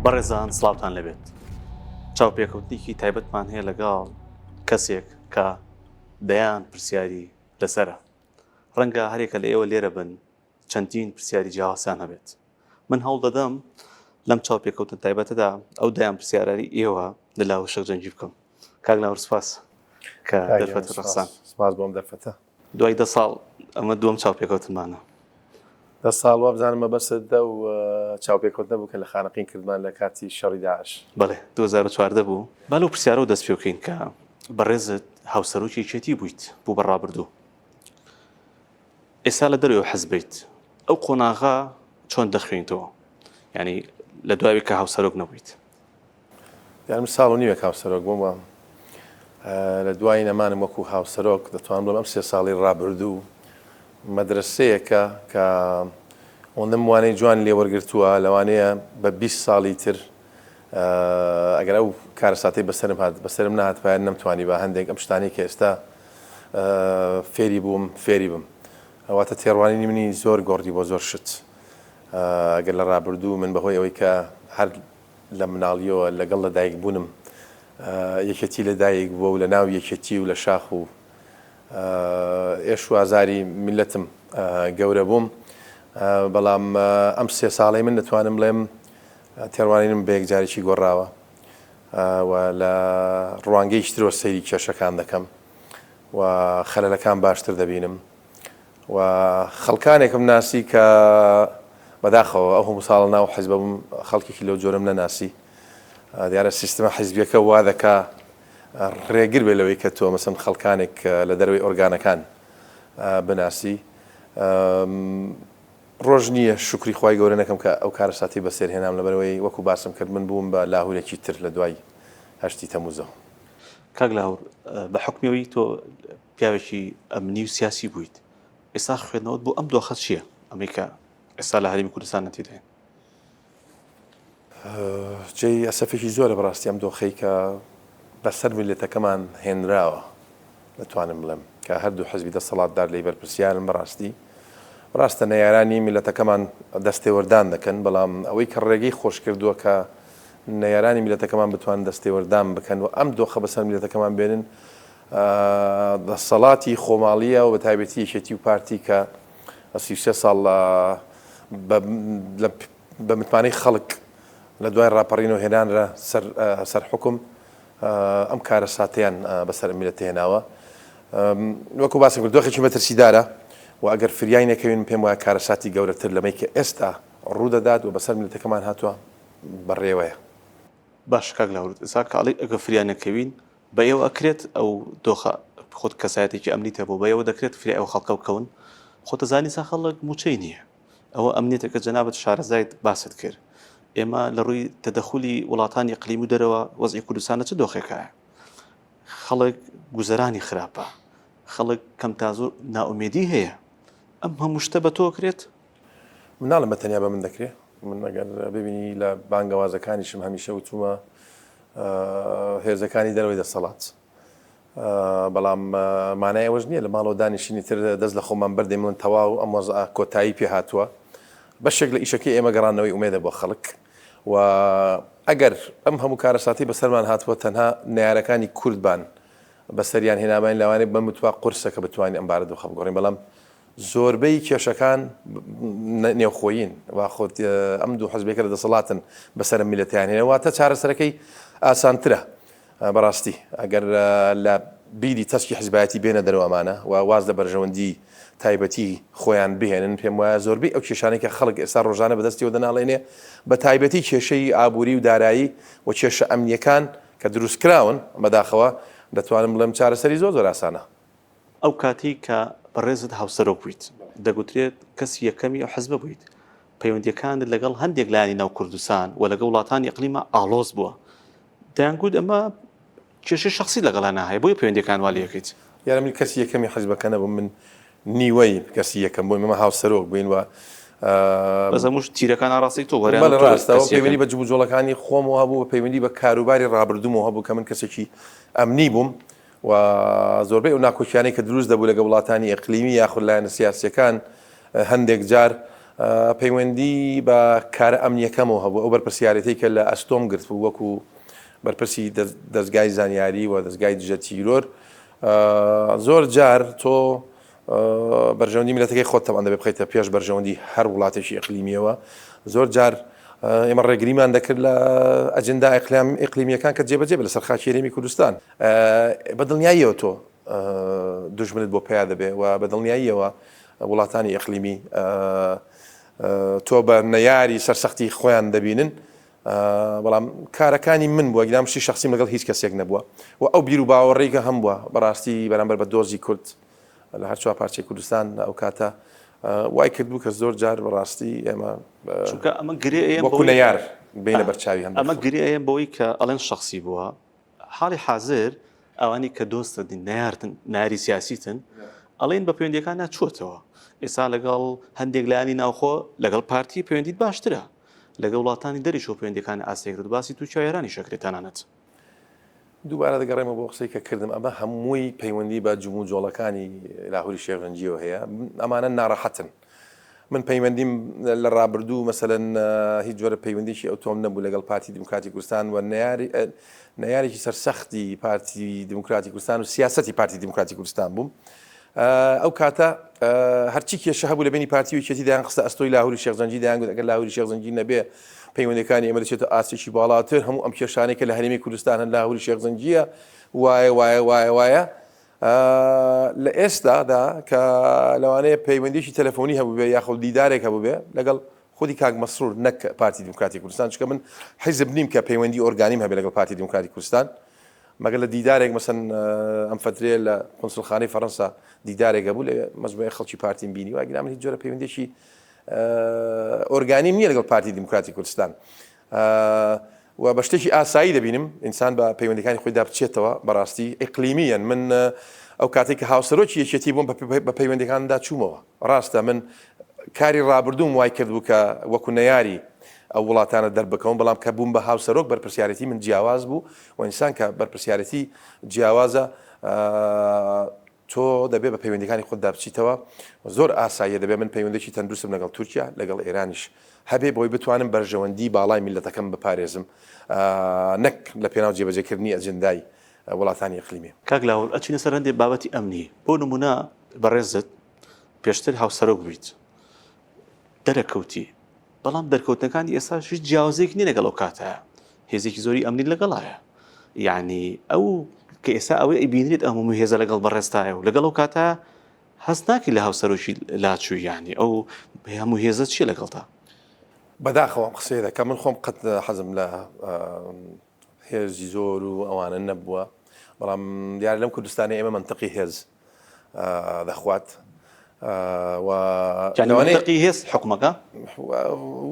بەڕێزان سڵاوتان لەبێت. چاوپێکەوتنێکی تایبەتمان هەیە لەگەڵ کەسێک کە دەیان پرسیاری لەسرە. ڕەنگە هەرێکە لە ئێوە لێرە بن چەندین پرسیاری جیاوازیان هەبێت. من هەوڵ دەدەم لەم چاوپێکەوتن تایبەتەدا ئەو دایان پرسیارەری ئێوە لەلاوە شەقجەنجی بکەم. کاک لاوەر سوپاس کە دەرفەتە ڕەخسان. سپاس بۆم دەرفەتە. دوای 10 ساڵ ئەمە دووەم چاوپێکەوتنمانە. 10 ساڵ وا بزانمە بەسەدا و چاوپێکەوت نەبوو کە لە خانەقین کردمان لە کاتی شەڕی داعش. بەڵێ 2014 بوو. با لەو پرسیارە و دەست پێ بکەین کە بەڕێزت هاوسەرۆکی چێتی بوویت بوو بەڕابردوو. ئێستا لە دەرەوە حەز بیت ئەو قۆناغا چۆن دەخوێنیتەوە؟ یعنی لە دوای کە هاوسەرۆک نەبوویت. یعنی ساڵ و نیوە هاوسەرۆک بووم وە لە دوای نەمانم وەکو هاوسەرۆک دەتوانم بڵێم ئەم 3 ساڵی ڕابردوو مەدرسەیەکە کە ئەوەندەم وانەی جوان لێوەرگرتووە لەوانەیە بە 20 ساڵی تر ئەگەر ئەو کارەساتی بەسەرم نهاتپایان نەمتوانی بە هەندێک ئەم شتانی کە ئێستا فێری بم ئەواتە تێڕوانینی منی زۆر گۆڕی بۆ زۆر شت ئەگەر لە ڕابردوو من بەهۆی ئەوەی کە هەر لە مناڵیەوە لەگەڵ لە دایک بوونم یەکەتی لە دایک بووە و لە ناو یەکەتی و لە شاخ و ئێش و ئازاری میلەتم گەورە بووم بەڵام ئەم 3 ساڵی من دەتوانم بڵێم تێڕوانینم بە یەکجارێکی گۆڕاوە و لە ڕوانگەی شترەوە سەیری کێشەکان دەکەم و خەلەلەکان باشتر دەبینم و خەڵکانێکم ناسی کە بەداخەوە ئەو هەموو ساڵ ناو حیزب بووم خەڵکێکی لەو جۆرم نەناسی دیارە سیستەمە حیزبیەکە وا دەکا ڕێگر بێ لەوەی کە تۆ مەسەن خەڵکانێک لە دەروی ئۆرگانەکان بناسی ڕۆژ نییە شکری خوای گەورە نەکەم کە ئەو کارەساتی بەسەرهێنام لەبەرەوەی وەکو باسم کرد من بووم بە لاهورێکی تر لە دوای 8 تەمووزەوە. کاک لاوەر بە حکمەوەی تۆ پیاوێکی ئەمنی و سیاسی بوویت. ئێستا خوێندنەوەت بۆ ئەم دۆخە چییە؟ ئەمەی کە ئێستا لە هەرێمی کوردستان نەتیدەین. جێی ئەسەفێکی زۆرە بەڕاستی ئەم دۆخەی کە بەسەر میلەتەکەمان هێنراوە دەتوانم بڵێم کە هەردوو حەزبی دەسەڵاتدار لەی بەرپرسیارن بەڕاستی ڕاستە نەیارانی میلەتەکەمان دەستێوەردان دەکەن بەڵام ئەوەی کە ڕێگەی خۆش کردووە کە نەیارانی میلەتەکەمان بتوان دەستێوەردان بکەن و ئەم دۆخە بەسەر میلەتەکەمان بێنن دەسەڵاتی خۆماڵیە و بە تایبەتی یەکێتی و پارتی کە 33 ساڵ بە متمانەی خەڵک لە دوای ڕاپەڕینەوە هێنانرە سەر حکم ئەم کارەساتیان بەسەر میلەتە هێناوە وەکو باسم کرد دۆخێکی مەترسیدارە و ئەگەر فریای نەکەوین پێم وایە کارەساتی گەورەتر لەمەی کە ئێستا ڕوودەدات و بەسەر میلەتەکەمان هاتووە بەڕێوەیە. باش کاک لاوەر ئێستا کاڵی ئەگەر فریای نەکەوین بە ئێوە ئەکرێت ئەو دۆخە خۆت کەسایەتێکی ئەمنیتە بۆ بە ئێوە دەکرێت فریای ئەو خەڵکە بکەون خۆتە زانی سا خەڵک موچەی نییە ئەوە ئەمنیتەکە جەنابەت شارەزایت باست کرد. ئێمە لە ڕووی تەدەخولی وڵاتانی ئەقلیم و دەرەوە وەزعی کوردستانە چه دۆخێکایە؟ خەڵک گوزەرانی خراپە، خەڵک کەم تا زۆر ناومێدی هەیە. ئەم هەموو شتە بە تۆ کرێت؟ مناڵم بە تەنیا بە من دەکرێت. من ئەگەر ببینی لە بانگەوازەکانیشم هەمیشە وتومە هێزەکانی دەرەوەی دەسەڵات بەڵام مانای ئەوەش نییە لە ماڵەوە دانیشتنی تر دەست لە خۆمان بەردەی من تەواو ئەم وەزع کۆتایی پێ هاتووە بەشێک لە ئیشەکەی ئێمە گەڕانەوەی ئومێدە بۆ خەڵک و ئەگەر ئەم هەموو کارەساتی بەسەرمان هاتووە تەنها نەیارەکانی کوردبان بەسەریان هێنامان لەوانەیە بمتووا قورسەکە بتوانین ئەم بارە دۆخە بگۆڕین بەڵام زۆربەی کێشەکان نێوخۆیین وا خۆت ئەم دوو حەزبێکە لە دەسەڵاتن بەسەر میلەتیان هێنە واتە چارەسەرەکەی ئاسانترە بەڕاستی ئەگەر لە بیری تەسکی حیزبایەتی بێنە دەرەوەمانە و واز لە بەرژەوەندی تایبەتی خۆیان بهێنن پێم وایە زۆربەی ئەو کێشانەی کە خەڵک ئێستا ڕۆژانە بەدەستیەوە دەناڵێنێ بە تایبەتی کێشەی ئابووری و دارایی و کێشە ئەمنیەکان کە دروستکراون بەداخەوە دەتوانم بڵێم چارەسەری زۆر ئاسانە. ئەو کاتی کە بەڕێزت هاوسەرۆک بوویت دەگوترێت کەسی یەکەمی ئەو حەزبە بوویت پەیوەندیەکانت لەگەڵ هەندێک لایانی ناو کوردستان و لەگەڵ وڵاتانی ئەقلیمە ئاڵۆز بووە دەیانگوت ئەمە کێشەی شەخسی لەگەڵانە هەیە بۆیە پەیوەندیەکان وا لێ یەکەیت. یارە من کەسی یەکەمی حەزبەکە نەبووم من نیوەی کەسی یەکەم بووین ئەمە هاوسەرۆک بووین و بەزەموش تیرەکان ئاڕاستی تۆ بەڵێ ڕاستەوە پەیوەندی بە جوبوجۆڵەکانی خۆمەوە هەبوو بە پەیوەندی بە کاروباری ڕابردوومەوە هەبوو کە من کەسێکی ئەمنی بووم و زۆربەی ئەو ناکۆکیانەی کە دروست دەبوو لەگە وڵاتانی ئەقلیمی یاخود لایەنە سیاسیەکان هەندێک جار پەیوەندی بە کارە ئەمنیەکەمەوە هەبوو ئەو بەرپرسیارەتەی کە لە ئەستۆم گرت بوو وەکو بەرپرسی دەستگای زانیاری و دەستگای دژە تیرۆر زۆر جار تۆ بەرژەوەندی میلەتەکەی خۆت تەوان دەبێت بخەیتە پێش بەرژەوەندی هەر وڵاتێکی ئیقلیمیەوە زۆر جار ئێمە ڕێگریمان دەکرد لە ئەجندا ئیقلیمیەکان کە جێبەجێ بێت لەسەر خاکی هەرێمی کوردستان بەدڵنیاییەوە تۆ دوژمنت بۆ پیا دەبێت و بەدڵنیاییەوە وڵاتانی ئیقلیمی تۆ بە نەیاری سەرسەختی خۆیان دەبینن بەڵام کارەکانی من بووە گرامشتی شخصیم لەگەڵ هیچ کەسێک نەبووە و ئەو بیر و باوەڕێکە هەم بووە بەڕاستی بەرامبەر بە دۆزی کورد لە هەر چوار پارچەی کوردستان ئەو کاتە وای کردبوو کە زۆر جار بەڕاستی ئێمە ئەمە گرێ وەکو نەیار بینە بەرچاوی هەم ئەمە گرێ بۆی کە ئەڵێن شخصی بووە حاڵی حاضر ئەوانی کە دۆستن نایارتن ناری سیاسیتن ئەڵێن بە پەیوەندیەکان ناچووەتەوە ئێستا لەگەڵ هەندێک لایانی ناوخۆ لەگەڵ پارتی پەیوەندیت باشترە لەگە وڵاتانی دەریشۆ پەیوەندیەکانی ئاسیەکرد باسی تو چاوێرانی شەکرێتانانەت دووبارە دەگەڕێمە بۆ قسەی کە کردم ئەمە هەمووی پەیوەندی بە جموو جۆڵەکانی لاهوری شێرنجیەوە هەیە ئەمانە ناڕەحەتن من پەیوەندیم لە ڕابردوو مەسەلەن هیچ جۆرە پەیوەندیشی ئەو تۆم نەبوو لەگەڵ پارتی دموکراتی کوردستان و نەیارێکی سەرسەختی پارتی دموکراتی کوردستان و سیاسەتی پارتی دموکراتی کوردستان بووم ئەو کاتە هەرچی کێشە هەبوو لە بینی پارتی و یەکێتی دایان خستە ئەستۆی لاهوری شێخزەنجی دایانگوت ئەگەر لاهوری شێخزەنجی نەبێ پەیوەندەکانی ئێمە دەچێتە ئاسێکی باڵاتر هەموو ئەم کێشانێکە لە هەرێمی کوردستان هەن لاهوری شێخزەنجیە وایە لە ئێستادا کە لەوانەیە پەیوەندیشی تەلەفۆنی هەبوو بێ یاخۆ دیدارێک هەبوو بێ لەگەڵ خودی کاک مەسرور نەک پارتی دموکراتی کوردستان چکە من حیزب نیم کە پەیوەندی ئۆرگانیم هەبێ لەگەڵ پارتی دموکراتی کوردستان مەگەر لە دیدارێک مەسەن ئەم فترێ لە کۆنسڵخانەی فەڕەنسا دیدارێک هەبوو لە مەجموعەی خەڵکی پارتیم بینی و گرام هیچ جۆرە پەیوەندیشی ئۆرگانیم نییە لەگەڵ پارتی دموکراتی کوردستان و بە شتێکی ئاسایی دەبینم ئینسان بە پەیوەندەکانی خۆیدا بچێتەوە بەڕاستی ئیقلیمیەن من ئەو کاتێک کە هاوسەرۆکی یەکێتی بووم بە پەیوەندەکاندا چوومەوە ڕاستە من کاری ڕابردووم وای کردبوو کە وەکو نەیاری ئەو وڵاتانە دەربکەون بەڵام کە بووم بە هاوسەرۆک بەرپرسیارەتی من جیاواز بوو و ئینسان کە بەرپرسیارەتی جیاوازە تۆ دەبێت بە پەیوەندەکانی خۆتدا بچیتەوە زۆر ئاساییە دەبێت من پەیوەندێکی تەندروستم لەگەڵ تورکیا لەگەڵ ئێرانیش هەبێ بۆی بتوانم بەرژەوەندی باڵای میلەتەکەم بپارێزم نەک لە پێناو جێبەجێکردنی ئەجندای وڵاتانی ئیقلیمی کاک لاوڵ ئەچینە سەر هەندێک بابەتی ئەمنی بۆ نمونە بەڕێزت پێشتر هاوسەرۆک بیت دەرەکەوتی بەڵام دەرکەوتنەکانی ئێستا هیچ جیاوازێک نیە لەگەڵ ئەو کاتەیە هێزێکی زۆری ئەمنی لەگەڵایە یعنی ئەو کە ئێستا ئەوەی ئەبینێت ئەموو هێزە لەگەڵ بەڕێستایە و لەگەڵ ئەو کاتە هەست ناکی لە هاوسەرۆکی لاچوو یعنی ئەو هەموو هێزە چیە لەگەڵتا بەداخەوەم قسەی دەکەم من خۆم قەت حەزم لە هێزی زۆر و ئەوانە نەبووە بەڵام دیارە لەم کوردستانی ئێمە منتەقی هێز دەخوات وانەیەقی هێز حکومەکە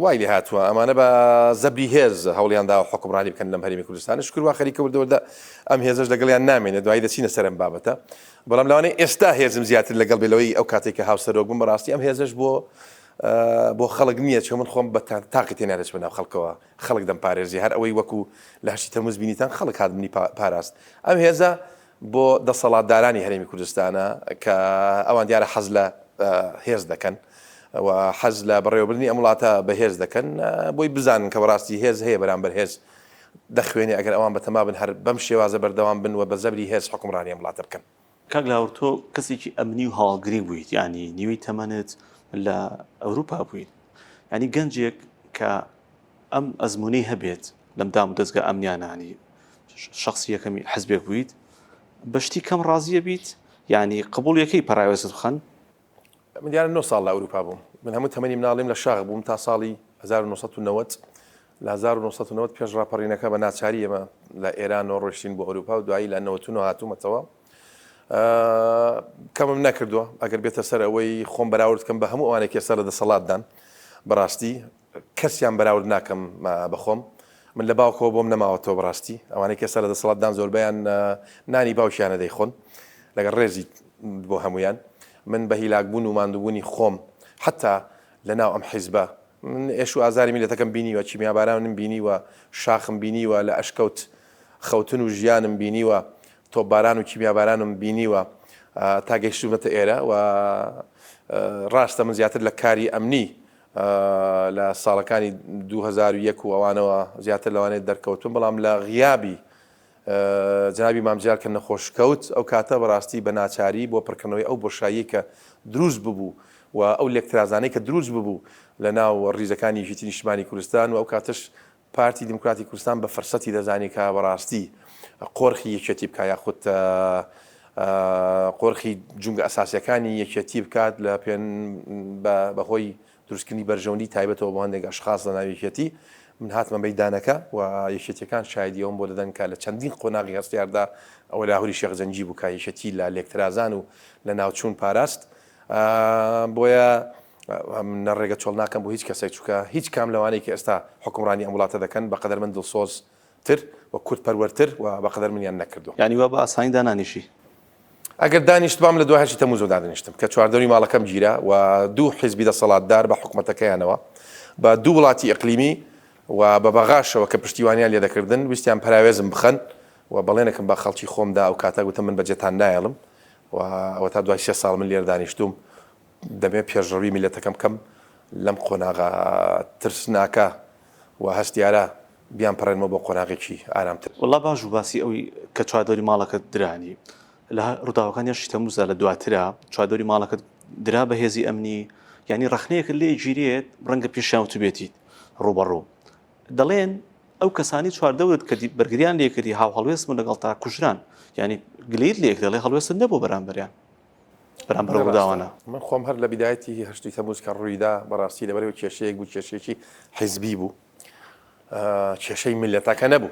وای لێ هاتووە ئەمانە بە زەبری هێز هەوڵیاندا حکومڕانی بکەن لەم هەرێمی کوردستانە شکروا خەریکە وردەوەدا ئەم هێزش لەگەڵیان نامێنێت دوای دەچینە سەرم بابەتە بەڵام لەوانەیە ئێستا هێزم زیاتر لەگەڵ بێلەوەی ئەو کاتێک کە هاوسەرۆک بووم بەڕاستی ئەم هێزش بۆ خەڵک نییە چۆن من خۆم بە تاقی تێنارێت بەناو خەڵکەوە خەڵک دەم پارێزی هەر ئەوەی وەکو لە هەشتی تەموز بینیتان خەڵک هاتبنی پاراست ئەم هێزە بۆ دەسەڵاتدارانی هەرێمی کوردستانە کە ئەوان دیارە حەز لە هێز دەکەن و حەز لە بەڕێوەبردننی ئەم وڵاتە بەهێز دەکەن بۆی بزانن کە بەڕاستی هێز هەیە بەرامبەر هێز دەخوێنێ ئەگەر ئەوان بەتەما بن هەر بەم شێوازە بەردەوام بن و بە زەبری هێز حکومڕانی ئەم وڵاتە بکەن کاک لاوڕ تۆ کەسێکی ئەمنی و هەواڵگری بوویت ینی نیوەی تەمەنت لە ئەوروپا بووین ینی گەنجێک کە ئەم ئەزمموی هەبێت لەم دام و دەستگا ئەمنیانانی شخصی یەکەمی حەزبێک بوویت بەشتی کەم ڕازیە بیت ینی قبوڵیەکەی پەراوێزت خەن من دیارە 9 ساڵ لە ئەوروپا بووم من هەموو تەمەنی مناڵیم لە شاغ بووم تا ساڵی 1990 لە 1990 پێش ڕاپەڕینەکە بە ناچاری ئێمە لە ئێرانەوە ڕۆشتین بۆ ئەوروپا و دوایی لە 90 هاتوومەتەوە کەمم نەکردووە ئەگەر بێتە سەر ئەوەی خۆم بەراورد بکەم بە هەموو ئەوانێک ئێستا لە دەسەڵاتدان بەڕاستی کەسیان بەراورد ناکەم بەخۆم من لە باوکەوە بۆم نەماوەتەوە بەڕاستی ئەوانەی ئێستا لە دەسەڵاتدان زۆربیان نانی باوشیانە دەیخۆن لەگەڵ ڕێزی بۆ هەمویان من بە هیلاکبوون و ماندووبوونی خۆم حتا لە ناو ئەم حیزبە من ئێش و ئازاری میلەتەکەم بینیوە چیمیابارانم بینیوە شاخم بینیوە لە ئەشکەوت خەوتن و ژیانم بینیوە تۆپباران و کیمیابارانم بینیوە تا گەیشتومەتە ئێرە و ڕاستە من زیاتر لە کاری ئەمنی لە ساڵەکانی 2001 و ئەوانەوە زیاتر لەوانێت دەرکەوتون بەڵام لە غیابی جنابی مامجار کە نەخۆشکەوت ئەو کاتە بەڕاستی بە ناچاری بۆ پڕکردنەوەی ئەو بۆشایی کە دروست ببوو و ئەو لێکترازانەی کە دروست ببوو لە ناو ڕیزەکانی یەکێتی نیشتیمانی کوردستان و ئەو کاتەش پارتی دموکراتی کوردستان بە فەرسەتی دەزانی کە بەڕاستی قۆرخی یەکێتی بکە یاخود قۆرخی جونگە ئەساسیەکانی یەکێتی بکات لە پێن بەهۆی دروستکردنی بەرژەوندی تایبەتەوە بۆ هەندێک ئەشخاص لە ناو یەکێتی من هاتمە مەیدانەکە و یەکێتیەکان شایدی ئەوم بۆ دەدەن کە لە چەندین قۆناغی هەستیاردا ئەوە لاهوری شێخ زەنگی بوو کە یەکێتی لە لێکترازان و لە ناوچوون پاراست بۆیە نەڕێگە چۆڵ ناکەم بۆ هیچ کەسێک چووکە هیچ کام لەوانەیە کە ئێستا حکومڕانی ئەم وڵاتە دەکەن بەقەدەر من دڵسۆزتر و کورتپەروەرتر و بەقەدەر منیان نەکردو. یعنی وا بە ئاسانی دانانیشی ئەگەر دانیشتبام لە 2 تەمووز دانیشتم کە چواردەوری ماڵەکەم گیرە و دوو حیزبی دەسەڵاتدار بە حکوومەتەکەیانەوە بە دوو وڵاتی ئەقلیمی و بە بەغاشەوە کە پشتیوانیان لێ دەکردن ویستیان پراوێزم بخەن و بەڵێنێکم بە خەڵکی خۆمدا ئەو کاتە گوتم من بەجێتان نایەڵم و ئەوە تا دوای 3 ساڵ من لێر دانیشتوم دەمێ پێشڕەوی میلەتەکەم کەم لەم قۆناغا ترسناکە و هەستیارە بیان پەڕێنمە بۆ قۆناغێکی ئارامتر. وڵا باش و باسی ئەوی کە چواردەوری ماڵەکەت درانی لە ڕووداوەکانی 6 تەمووزە لە دواترە چواردەوری ماڵەکەت درا بە هێزی ئەمنی ینی ڕەخنەیەکە لێ گیرێت ڕەنگە پێشیان تو بێتیت ڕوبەڕوو دەڵێن ئەو کەسانی چواردەورت کردی بەرگریان لێکردی هاو هەڵوێستم لەگەڵ تا کوژران ینی گلیر لێک دەڵێ هەڵوێستت نەبوو بەرامبەریان بەرامبەر ڕووداوانە. من خۆم هەر لە بیدایەتی 8 تەمووز کە ڕوویدا بەڕاستی لەبەرەوە کێشەیەک بوو کێشەیەکی حیزبی بوو کێشەی میلەتەکە نەبوو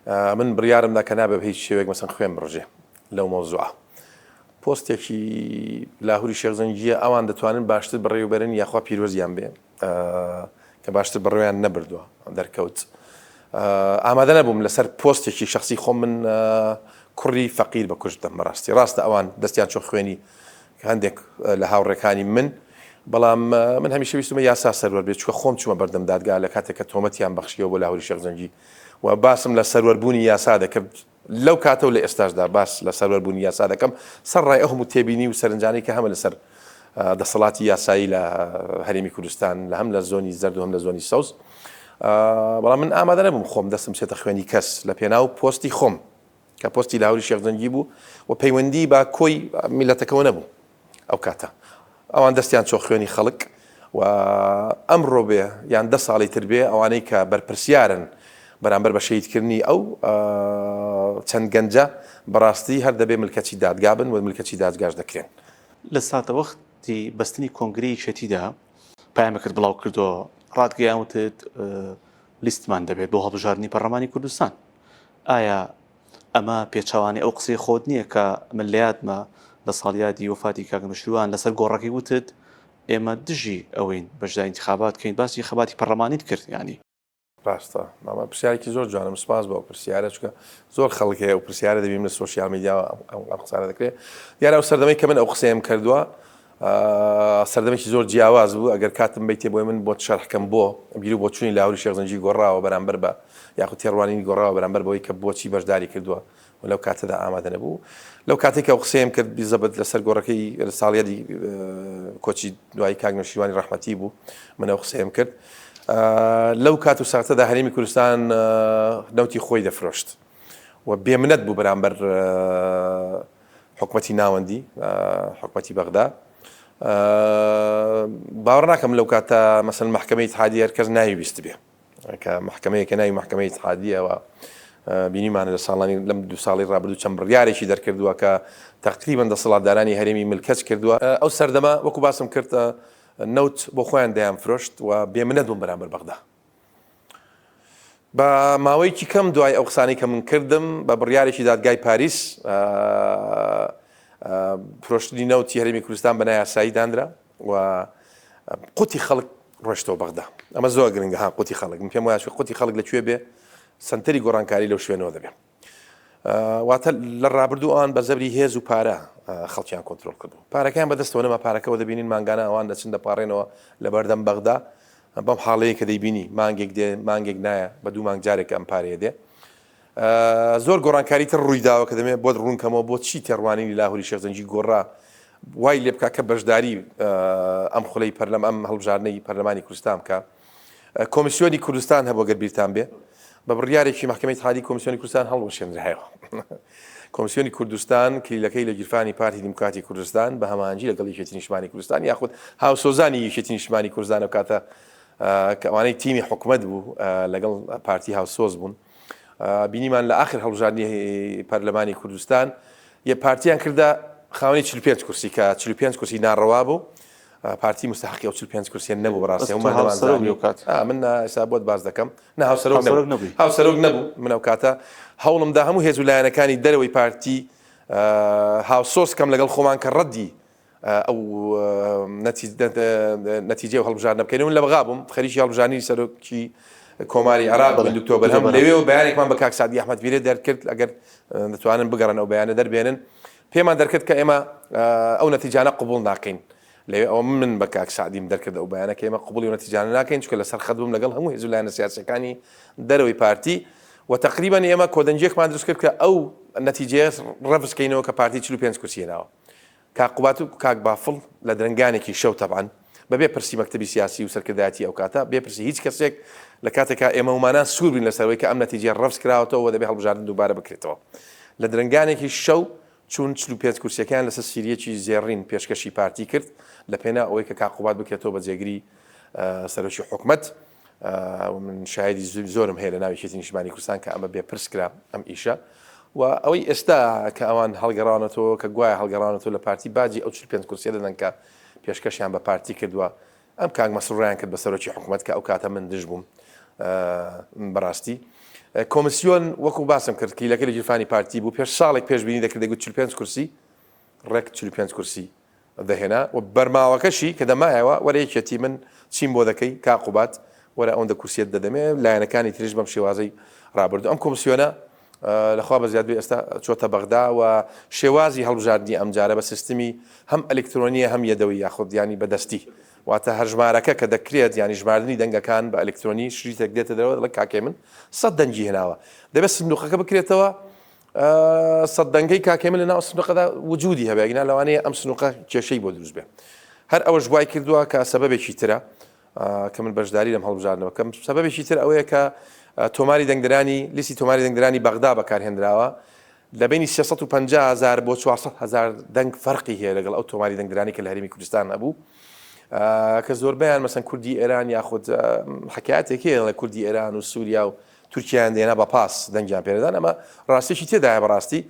من بڕیارمدا کە نابێ هیچ شێوێک مەسەن خوێن بڕژێ لەو مۆزوعە پۆستێکی لاهوری شێخ زەنگیە ئەوان دەتوانن باشتر بڕێوبەرن یاخوا پیرۆزیان بێ کە باشتر بڕێیان نەبردووە دەرکەوت ئامادە نەبووم لەسەر پۆستێکی شخصی خۆم من کوڕی فەقیر بە کوژدەم بەڕاستی ڕاستە ئەوان دەستیان چۆ خوێنی هەندێک لە هاوڕێکانی من بەڵام من هەمیشە ویستمە یاسا سەروەر بێت چووکە خۆم چوومە بەردەم دادگا لە کاتێک کە تۆمەتیان بەخشیەوە بۆ لاهوری شێخ زەنگی و باسم لە سەروەربوونی یاسا دەکرد لەو کاتە و لە ئێستاشدا باس لە سەروەربوونی یاسا دەکەم سەر ڕای ئەو هەموو تێبینی و سەرنجانەی کە هەمە لەسەر دەسەڵاتی یاسایی لە هەرێمی کوردستان لە هەم لە زۆنی زەرد و هەم لە زۆنی سەوز بەڵام من ئامادە نەبووم خۆم دەستم سێتە خوێنی کەس لە پێناو پۆستی خۆم کە پۆستی لاهوری شێخ زەنگی بوو و پەیوەندی با کۆی میلەتەکەەوە نەبوو ئەو کاتە ئەوان دەستیان چۆ خوێنی خەڵک و ئەمڕۆ بێ یان 10 ساڵی تر بێ ئەوانەی کە بەرپرسیارن بەرامبەر بە شەیدکردنی ئەو چەند گەنجە بەڕاستی هەر دەبێ ملکەتی دادگا بن و ملکەتی دادگاش دەکرێن. لە ساتە وەختی بەستنی کۆنگرەی یەکێتیدا پایامەکەت بڵاو کردەوە ڕاتگەیانوتت لیستمان دەبێت بۆ هەڵبژاردننی پەرلەمانی کوردستان ئایا ئەمە پێچەوانی ئەو قسەی خۆت نییە کە من لە یادمە لە ساڵیادی وفاتی کاک مشروان لەسەر گۆڕەکەی وتت ئێمە دژی ئەوەین بەشداری انتخابات کەین باسی خەباتی پەرلەمانیت کرد ینی ڕاستە ماما پرسیارێکی زۆر جوانم سپاس بۆ پرسیارە چکە زۆر خەڵک هەیە و پرسیارە دەبیم لە سوۆسیال میدیا ئەم قسانە دەکرێت دیارە ئەو سەردەمەی کە من ئەو قسەیەم کردووە سەردەمێکی زۆر جیاواز بوو ئەگەر کاتم بیتێ بۆی من بۆ شەرحکەم بۆ بیرو بۆ چوونی لاهوری شێخ زەنگی گۆڕاوە بەرامبەر بە یاخود تێڕوانینی گۆڕاوە بەرامبەر بەوەی کە بۆچی بەشداری کردووە و لەو کاتەدا ئامادە نەبوو لەو کاتێک ئەو قسەیەم کرد بیزەبەت لەسەر گۆڕەکەی ساڵیادی کۆچی دوای کاک نەشیوانی ڕەحمەتی بوو من ئەو قسەیەم کرد لەو کات و ساعتەدا هەرێمی کوردستان نەوتی خۆی دەفرۆشت و بێمنەت بوو بەرامبەر حکومەتی ناوەندی حکومەتی بەغدا باوەڕ ناکەم لەو کاتە مەسەن محکەمەی اتحادیە هەر کەس ناویست بێ کە محکەمەیەکە ناوی محکەمەی اتحادیەوە بینیمانە لە ساڵانی لەم 2 ساڵی ڕابردوو چەند بڕیارێکی دەرکردووە کە تەقریبەن دەسەڵاتدارانی هەرێمی ملکەت کردووە ئەو سەردەما وەکو باسم کرد نەوت بۆ خۆیان دەیان فرۆشت و بێمنەت بووم بەرامبەر بەغدا بە ماوەیەکی کەم دوای ئەو قسانەی کە من کردم بە بڕیارێکی دادگای پاریس فرۆشتنی نەوتی هەرێمی کوردستان بە نایاسایی دانرا و قوتی خەڵک ڕۆشتەوە بەغدا ئەمە زۆر گرنگە ها قوتی خەڵک من پێم وایە قوتی خەڵک لەکوێ بێ سنتەری گۆڕانکاری لەو شوێنەوە دەبێ واتە لە ڕابردووان بە زەبری هێز و پارە خەڵکیان کۆنترۆل کردو پارەکەیان بەدەستەوە نەما پارەکەەوە دەبینین مانگانە ئەوان دەچن دەپارڕێنەوە لە بەردەم بەغدا بەم حاڵەیە کە دەیبینی مانگێک دێ مانگێک نایە بە 2 مانگ جارێک ئەم پارەیە دێ زۆر گۆڕانکاری تر ڕوویداوە کە دەمێت بۆ ڕوونکەمەوە بۆ چی تێڕوانینی لاهوری شێخ زەنگی گۆڕا وای لێ بکە کە بەشداری ئەم خولەی پەرلەم ئەم هەڵبژارنەی پەرلەمانی کوردستان بکە. کۆمیسیۆنی کوردستان هەبوو گەر بیرتان بێ بە بڕیارێکی محکەمەی اتحادی کۆمیسیۆنی کوردستان هەڵوەشێنرایەوە. کۆمیسیۆنی کوردستان کلیلەکەی لە گیرفانی پارتی دیموکراتی کوردستان بە هەماهەنگی لەگەڵ یەکێتی نیشتمانی کوردستان یاخود هاوسۆزانی یەکێتی نیشتمانی کوردستان ئەو کاتە کە ئەوانەی تیمی حکوومەت بوو لەگەڵ پارتی هاوسۆز بوون بینیمان لە ئاخر هەڵبژاردنی پەرلەمانی کوردستان یە پارتیان کردە خاوەنی 45 کورسی کە 45 کورسی ناڕەوا بوو پارتی مستحقی ئەو 45 کورسیان نەبوو بەڕاستی من ئێستا بۆت باز دەکەم هاوسەرۆک نەبوو من ئەو کاتە هەوڵمدا هەموو هێز و لایەنەکانی دەرەوەی پارتی هاوسۆز کەم لەگەڵ خۆمان کە ڕەدی ئەو نەتیجێ و هەڵبژاردنە بکەین من لە بەغا بووم خەریکی هەڵبژاردنی سەرۆکی کۆماری عێراق دکتۆر بەرهەم لەوێ بەیانێکمان بە کاک سعدی ئەحمەدپیرە دەرکرد ئەگەر دەتوانن بگەڕن ئەو بەیانە دەربێنن پێمان دەرکرد کە ئێمە ئەو نەتیجانە قبول ناکەین لەوێ ئەوە من بە کاک سعدیم دەرکرد ئەو بەیانە کە ئێمە قبولی و نەتیجانە ناکەین چونکە لەسەر خەت بووم لەگەڵ هەموو هێز و لایەنە سیاسیەکانی دەرەوەی پارتی و تقریبا ئێمە کۆدەنجێکمان دروست کرد کە ئەو نەتیجەیە ڕەفزکەینەوە کە پارتی 45 کورسی هێناوە. کاک قوبات و کاک بافڵ لە درنگانێکی شەو تەبعاً بەبێ پرسی مەکتەبی سیاسی و سەرکردایەتی ئەو کاتە بێ پرسی هیچ کەسێک لە کاتێکا ئێمە ومانان سوور بین لەسەرەوەی کە ئەم نەتیجە ڕەفز کراوەتەوە و دەبێ هەڵبژاردن دووبارە بکرێتەوە. لە درنگانێکی شەو چون 45 کورسیەکان لەسەر سیریەکی زێڕین پێشکەشی پارتی کرد لە پێنا ئەوەی کە کاک قوبات بکرێتەوە بە جێگیری سەرۆکی حکوومەت. من شاهدی زۆرم هەیە لە ناوی یەکێتی نیشتمانی کوردستان کە ئەمە بێ پرس کرا ئەم ئیشە و ئەوەی ئێستا کە ئەوان هەڵگەڕانەوە کە گوایە هەڵگەڕانەوە لە پارتی باجی ئەو 45 کورسیە دەدەن کە پێشکەشیان بە پارتی کردووە ئەم کاک مەسروڕیان کرد بە سەرۆکی حکوومەت کە ئەو کاتە من دژ بووم بەڕاستی. کۆمیسیۆن وەکو باسم کرد کلیلەکەی لە گیرفانی پارتی بوو پێش ساڵێک پێشبینی دەکرد دەگوت 45 کورسی ڕێک 45 کورسی دەهێنا و بەرماوەکەشی کە دەمایەوە وەرە یەکێتی من چیم بۆ دەکەی کاک قوبات وەرە ئەوەندە کورسیت دەدەمێ لایەنەکانی تریش بەم شێوازەی ڕابردوو. ئەم کۆمیسیۆنە لەخوا بە زیاد بێ ئێستا چۆتە بەغدا و شێوازی هەڵبژاردننی ئەم جارە بە سیستمی هەم ئەلکترۆنیە هەم یەدەوەی یاخود ینی بەدەستی واتە هەر ژمارەکە کە دەکرێت ینی ژماردننی دەنگەکان بە ئەلکترۆنی شریتێک دێتە دەرەوە لە کاکێ من 100 دەنگی هێناوە دەبێت سندوقەکە بکرێتەوە 100 دەنگەی کاکێ من لە ناو سندوقەدا وجودی هەبێگینا لەوانەیە ئەم سندوقە کێشەی بۆ دروست بێ. هەر ئەوەش دوای کردووە کە سەبەبێکی ترە کە من بەشداری لەم هەڵبژاردنەوە کەم سەبەبێکی تر ئەوەیە کە تۆماری دەنگدرانی لیستی تۆماری دەنگدرانی بەغدا بەکارهێنراوە لە بینی 350,000 بۆ 400,000 دەنگ فەرقی هەیە لەگەڵ ئەو تۆماری دەنگدرانی کە لە هەرێمی کوردستان هەبوو کە زۆربیان مەسەن کوردی ئێران یاخود حکایەتێکی هەیە لە کوردی ئێران و سووریا و تورکیایان دێنا بە پاس دەنگیان پێدەدان ئەمە ڕاستیشی تێدایە بەڕاستی